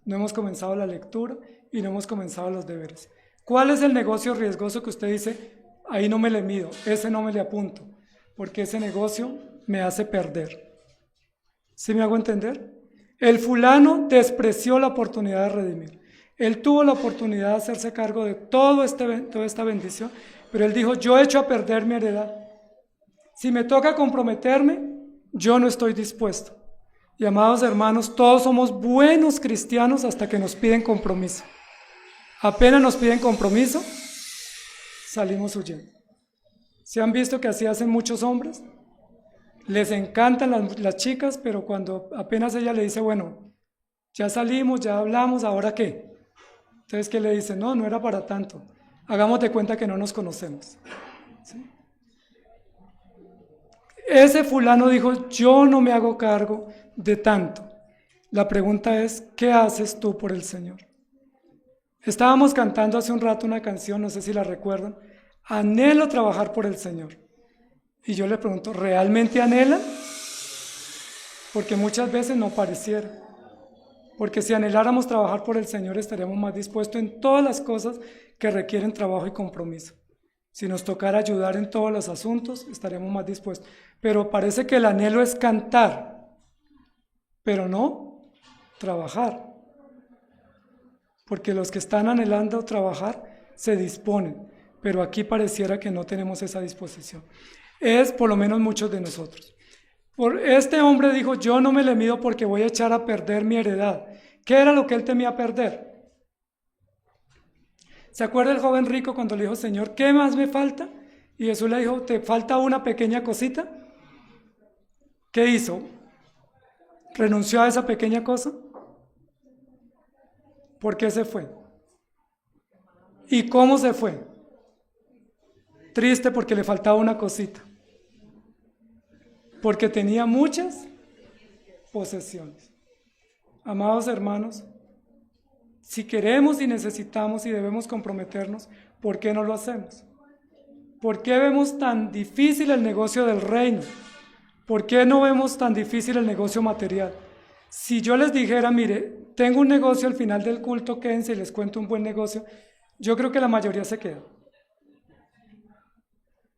no hemos comenzado la lectura y no hemos comenzado los deberes. ¿Cuál es el negocio riesgoso que usted dice, ahí no me le mido, ese no me le apunto, porque ese negocio me hace perder? ¿Sí me hago entender? El fulano despreció la oportunidad de redimir. Él tuvo la oportunidad de hacerse cargo de toda esta bendición, pero él dijo, yo echo a perder mi heredad. Si me toca comprometerme, yo no estoy dispuesto. Y amados hermanos, todos somos buenos cristianos hasta que nos piden compromiso. Apenas nos piden compromiso, salimos huyendo. ¿Se han visto que así hacen muchos hombres? Les encantan las chicas, pero cuando apenas ella le dice, bueno, ya salimos, ya hablamos, ¿ahora qué? Entonces, ¿qué le dice? No, no era para tanto. Hagamos de cuenta que no nos conocemos. ¿Sí? Ese fulano dijo, yo no me hago cargo de tanto. La pregunta es, ¿qué haces tú por el Señor? Estábamos cantando hace un rato una canción, no sé si la recuerdan, anhelo trabajar por el Señor. Y yo le pregunto, ¿realmente anhela? Porque muchas veces no pareciera. Porque si anheláramos trabajar por el Señor, estaríamos más dispuestos en todas las cosas que requieren trabajo y compromiso. Si nos tocara ayudar en todos los asuntos, estaríamos más dispuestos. Pero parece que el anhelo es cantar, pero no trabajar. Porque los que están anhelando trabajar se disponen, pero aquí pareciera que no tenemos esa disposición. Es por lo menos muchos de nosotros. Este hombre dijo, yo no me le mido porque voy a echar a perder mi heredad. ¿Qué era lo que él temía perder? ¿Se acuerda el joven rico cuando le dijo, Señor, ¿qué más me falta? Y Jesús le dijo, ¿te falta una pequeña cosita? ¿Qué hizo? ¿Renunció a esa pequeña cosa? ¿Por qué se fue? ¿Y cómo se fue? triste porque le faltaba una cosita, porque tenía muchas posesiones. Amados hermanos, si queremos y necesitamos y debemos comprometernos, ¿por qué no lo hacemos? ¿Por qué vemos tan difícil el negocio del reino? ¿Por qué no vemos tan difícil el negocio material? Si yo les dijera, mire, tengo un negocio al final del culto, quédense y les cuento un buen negocio, yo creo que la mayoría se queda.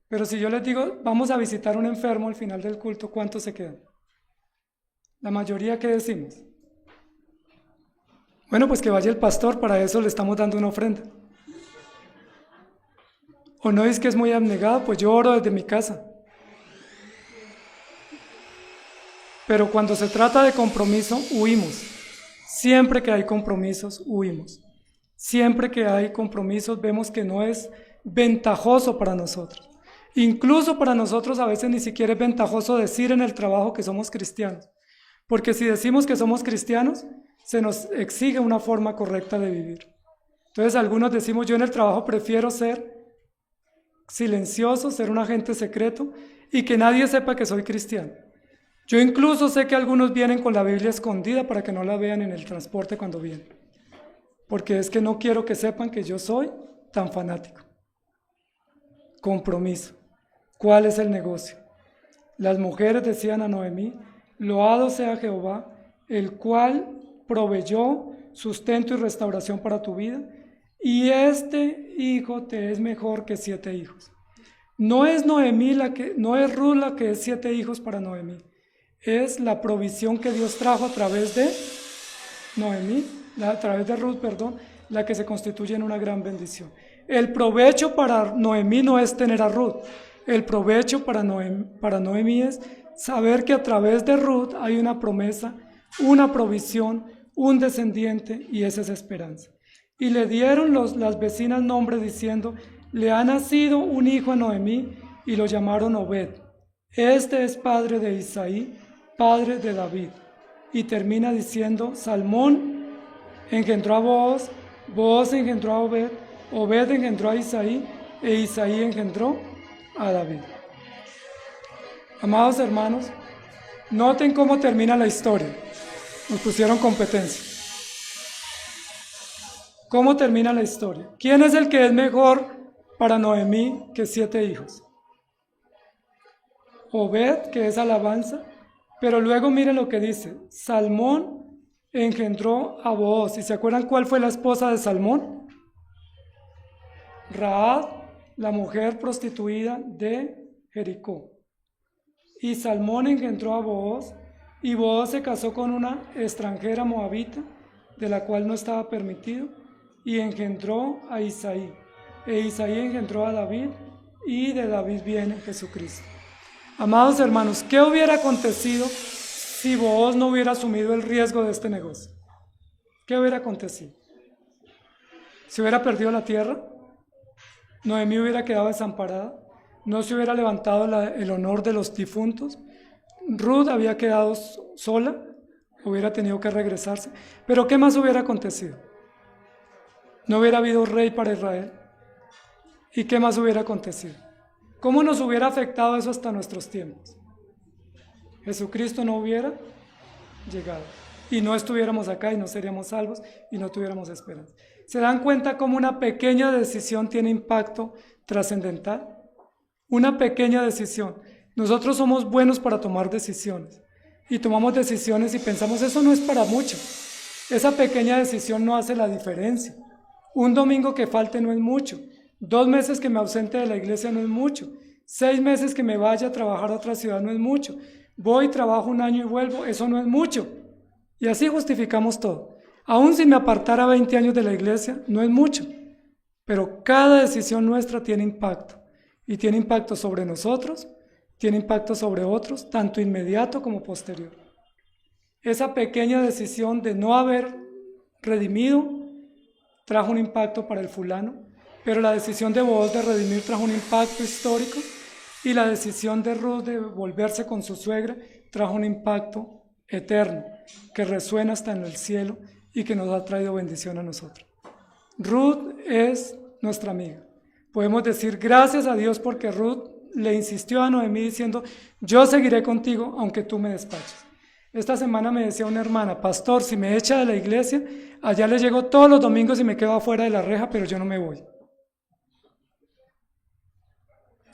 Pero si yo les digo, vamos a visitar a un enfermo al final del culto, ¿cuántos se quedan? La mayoría, ¿qué decimos? Bueno, pues que vaya el pastor, para eso le estamos dando una ofrenda. ¿O no es que es muy abnegado? Pues yo oro desde mi casa. Pero cuando se trata de compromiso, huimos. Siempre que hay compromisos, huimos. Siempre que hay compromisos, vemos que no es ventajoso para nosotros. Incluso para nosotros a veces ni siquiera es ventajoso decir en el trabajo que somos cristianos. Porque si decimos que somos cristianos, se nos exige una forma correcta de vivir. Entonces algunos decimos, yo en el trabajo prefiero ser silencioso, ser un agente secreto y que nadie sepa que soy cristiano. Yo incluso sé que algunos vienen con la Biblia escondida para que no la vean en el transporte cuando vienen. Porque es que no quiero que sepan que yo soy tan fanático. Compromiso. ¿Cuál es el negocio? Las mujeres decían a Noemí, loado sea Jehová, el cual proveyó sustento y restauración para tu vida, y este hijo te es mejor que 7 hijos. No es Ruth la que es 7 hijos para Noemí, es la provisión que Dios trajo a través de Ruth, la que se constituye en una gran bendición. El provecho para Noemí no es tener a Ruth, el provecho para Noemí es saber que a través de Ruth hay una promesa, una provisión, un descendiente, y esa es esperanza. Y le dieron las vecinas nombre diciendo, le ha nacido un hijo a Noemí, y lo llamaron Obed. Este es padre de Isaí, padre de David. Y termina diciendo, Salmón engendró a Booz, Booz engendró a Obed, Obed engendró a Isaí, e Isaí engendró a David. Amados hermanos, noten cómo termina la historia. Nos pusieron competencia. ¿Cómo termina la historia? ¿Quién es el que es mejor para Noemí que 7 hijos? Obed, que es alabanza, pero luego miren lo que dice, Salmón engendró a Booz. ¿Y se acuerdan cuál fue la esposa de Salmón? Rahab, la mujer prostituida de Jericó. Y Salmón engendró a Booz, y Booz se casó con una extranjera moabita, de la cual no estaba permitido, y engendró a Isaí. E Isaí engendró a David, y de David viene Jesucristo. Amados hermanos, ¿qué hubiera acontecido si Booz no hubiera asumido el riesgo de este negocio? ¿Qué hubiera acontecido? ¿Se hubiera perdido la tierra? ¿Noemí hubiera quedado desamparada? ¿No se hubiera levantado el honor de los difuntos? ¿Ruth había quedado sola? ¿Hubiera tenido que regresarse? ¿Pero qué más hubiera acontecido? ¿No hubiera habido rey para Israel? ¿Y qué más hubiera acontecido? ¿Cómo nos hubiera afectado eso hasta nuestros tiempos? Jesucristo no hubiera llegado y no estuviéramos acá y no seríamos salvos y no tuviéramos esperanza. ¿Se dan cuenta cómo una pequeña decisión tiene impacto trascendental? Una pequeña decisión. Nosotros somos buenos para tomar decisiones y tomamos decisiones y pensamos, eso no es para mucho. Esa pequeña decisión no hace la diferencia. Un domingo que falte no es mucho. 2 meses que me ausente de la iglesia no es mucho. 6 meses que me vaya a trabajar a otra ciudad no es mucho. Voy, trabajo 1 año y vuelvo, eso no es mucho. Y así justificamos todo. Aún si me apartara 20 años de la iglesia, no es mucho. Pero cada decisión nuestra tiene impacto. Y tiene impacto sobre nosotros, tiene impacto sobre otros, tanto inmediato como posterior. Esa pequeña decisión de no haber redimido trajo un impacto para el fulano, pero la decisión de Booz de redimir trajo un impacto histórico, y la decisión de Ruth de volverse con su suegra trajo un impacto eterno, que resuena hasta en el cielo y que nos ha traído bendición a nosotros. Ruth es nuestra amiga. Podemos decir gracias a Dios porque Ruth le insistió a Noemí diciendo, yo seguiré contigo aunque tú me despaches. Esta semana me decía una hermana, pastor, si me echa de la iglesia, allá le llego todos los domingos y me quedo afuera de la reja, pero yo no me voy.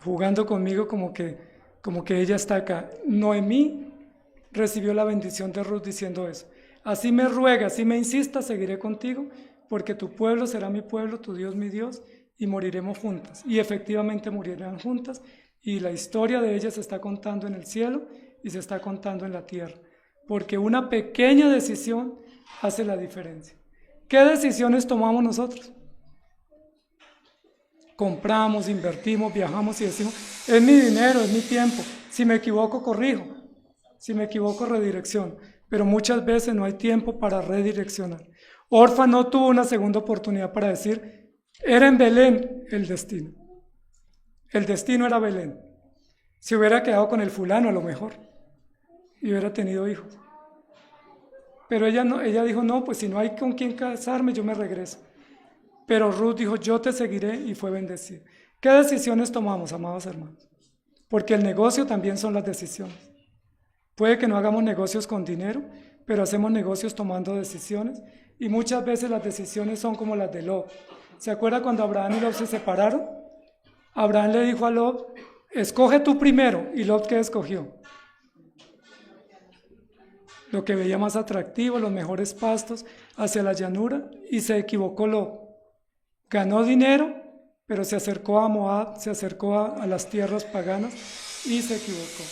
Jugando conmigo como que ella está acá. Noemí recibió la bendición de Ruth diciendo eso. Así me ruega, así me insista, seguiré contigo, porque tu pueblo será mi pueblo, tu Dios mi Dios, y moriremos juntas. Y efectivamente morirán juntas, y la historia de ellas se está contando en el cielo y se está contando en la tierra, porque una pequeña decisión hace la diferencia. ¿Qué decisiones tomamos nosotros? Compramos, invertimos, viajamos y decimos, es mi dinero, es mi tiempo. Si me equivoco, corrijo. Si me equivoco, redirecciono. Pero muchas veces no hay tiempo para redireccionar. Orfa no tuvo una segunda oportunidad para decir, era en Belén el destino. El destino era Belén. Se hubiera quedado con el fulano a lo mejor y hubiera tenido hijos. Pero ella dijo, no, pues si no hay con quién casarme, yo me regreso. Pero Ruth dijo, yo te seguiré, y fue bendecida. ¿Qué decisiones tomamos, amados hermanos? Porque el negocio también son las decisiones. Puede que no hagamos negocios con dinero, pero hacemos negocios tomando decisiones, y muchas veces las decisiones son como las de Lot. ¿Se acuerda cuando Abraham y Lot se separaron? Abraham le dijo a Lot, escoge tú primero, y Lot, ¿qué escogió? Lo que veía más atractivo, los mejores pastos hacia la llanura, y se equivocó Lot. Ganó dinero, pero se acercó a Moab, se acercó a las tierras paganas y se equivocó.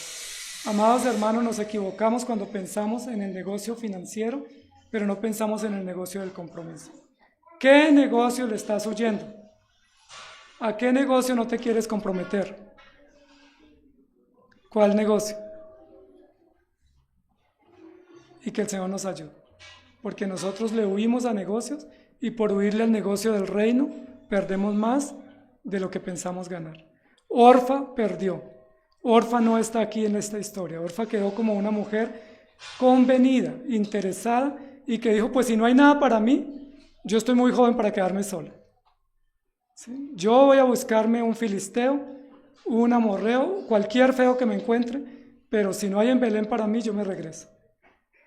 Amados hermanos, nos equivocamos cuando pensamos en el negocio financiero, pero no pensamos en el negocio del compromiso. ¿Qué negocio le estás huyendo? ¿A qué negocio no te quieres comprometer? ¿Cuál negocio? Y que el Señor nos ayude, porque nosotros le huimos a negocios y por huirle al negocio del reino perdemos más de lo que pensamos ganar. Orfa perdió. Orfa no está aquí en esta historia. Orfa quedó como una mujer convenida, interesada, y que dijo, pues si no hay nada para mí, yo estoy muy joven para quedarme sola. ¿Sí? Yo voy a buscarme un filisteo, un amorreo, cualquier feo que me encuentre, pero si no hay en Belén para mí, yo me regreso.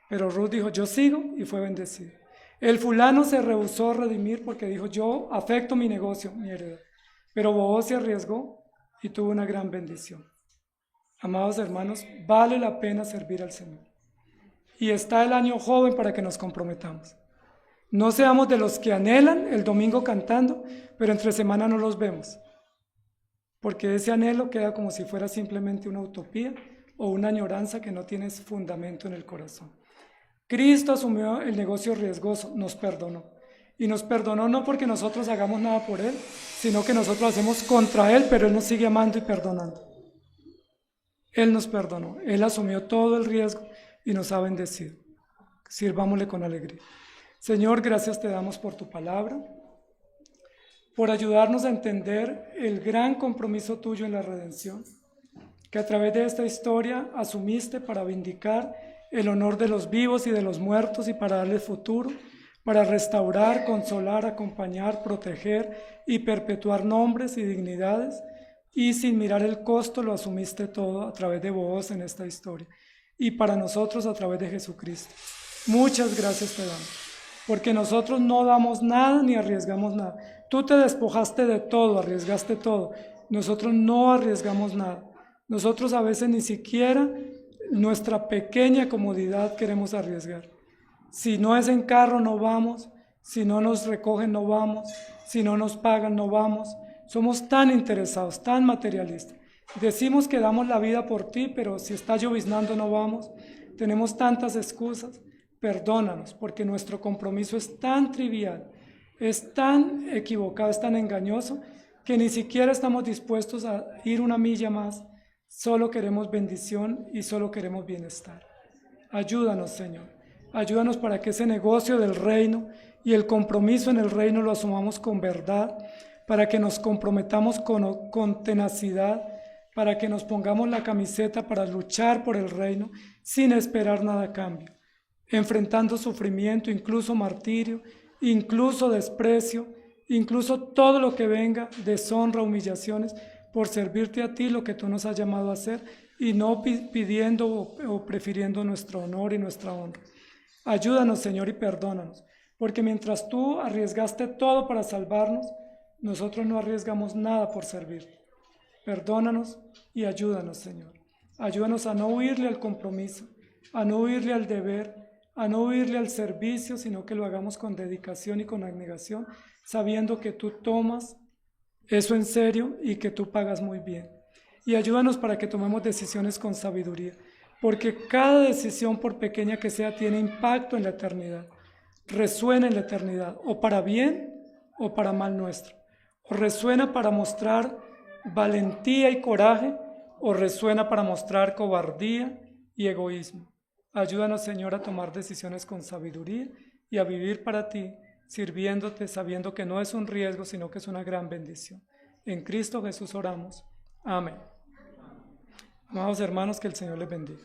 Pero Ruth dijo, yo sigo, y fue bendecida. El fulano se rehusó a redimir porque dijo, yo afecto mi negocio, mi heredad. Pero Booz se arriesgó y tuvo una gran bendición. Amados hermanos, vale la pena servir al Señor. Y está el año joven para que nos comprometamos. No seamos de los que anhelan el domingo cantando, pero entre semana no los vemos. Porque ese anhelo queda como si fuera simplemente una utopía o una añoranza que no tiene fundamento en el corazón. Cristo asumió el negocio riesgoso, nos perdonó. Y nos perdonó no porque nosotros hagamos nada por Él, sino que nosotros hacemos contra Él, pero Él nos sigue amando y perdonando. Él nos perdonó, Él asumió todo el riesgo y nos ha bendecido. Sirvámosle con alegría. Señor, gracias te damos por tu palabra, por ayudarnos a entender el gran compromiso tuyo en la redención, que a través de esta historia asumiste para vindicar el honor de los vivos y de los muertos y para darles futuro, para restaurar, consolar, acompañar, proteger y perpetuar nombres y dignidades, y sin mirar el costo lo asumiste todo a través de Booz en esta historia, y para nosotros a través de Jesucristo. Muchas gracias te damos, porque nosotros no damos nada ni arriesgamos nada. Tú te despojaste de todo, arriesgaste todo. Nosotros no arriesgamos nada. Nosotros a veces ni siquiera nuestra pequeña comodidad queremos arriesgar. Si no es en carro, no vamos. Si no nos recogen, no vamos. Si no nos pagan, no vamos. Somos tan interesados, tan materialistas. Decimos que damos la vida por ti, pero si está lloviznando, no vamos. Tenemos tantas excusas. Perdónanos, porque nuestro compromiso es tan trivial, es tan equivocado, es tan engañoso, que ni siquiera estamos dispuestos a ir una milla más. Solo queremos bendición y solo queremos bienestar. Ayúdanos, Señor. Ayúdanos para que ese negocio del reino y el compromiso en el reino lo asumamos con verdad, para que nos comprometamos con tenacidad, para que nos pongamos la camiseta para luchar por el reino sin esperar nada a cambio, enfrentando sufrimiento, incluso martirio, incluso desprecio, incluso todo lo que venga, deshonra, humillaciones, por servirte a ti, lo que tú nos has llamado a hacer, y no pidiendo o prefiriendo nuestro honor y nuestra honra. Ayúdanos, Señor, y perdónanos, porque mientras tú arriesgaste todo para salvarnos, nosotros no arriesgamos nada por servirte. Perdónanos y ayúdanos, Señor. Ayúdanos a no huirle al compromiso, a no huirle al deber, a no huirle al servicio, sino que lo hagamos con dedicación y con abnegación, sabiendo que tú tomas eso en serio y que tú pagas muy bien. Y ayúdanos para que tomemos decisiones con sabiduría, porque cada decisión, por pequeña que sea, tiene impacto en la eternidad, resuena en la eternidad, o para bien o para mal nuestro, o resuena para mostrar valentía y coraje, o resuena para mostrar cobardía y egoísmo. Ayúdanos, Señor, a tomar decisiones con sabiduría y a vivir para ti, sirviéndote, sabiendo que no es un riesgo, sino que es una gran bendición. En Cristo Jesús oramos. Amén. Amados hermanos, que el Señor les bendiga.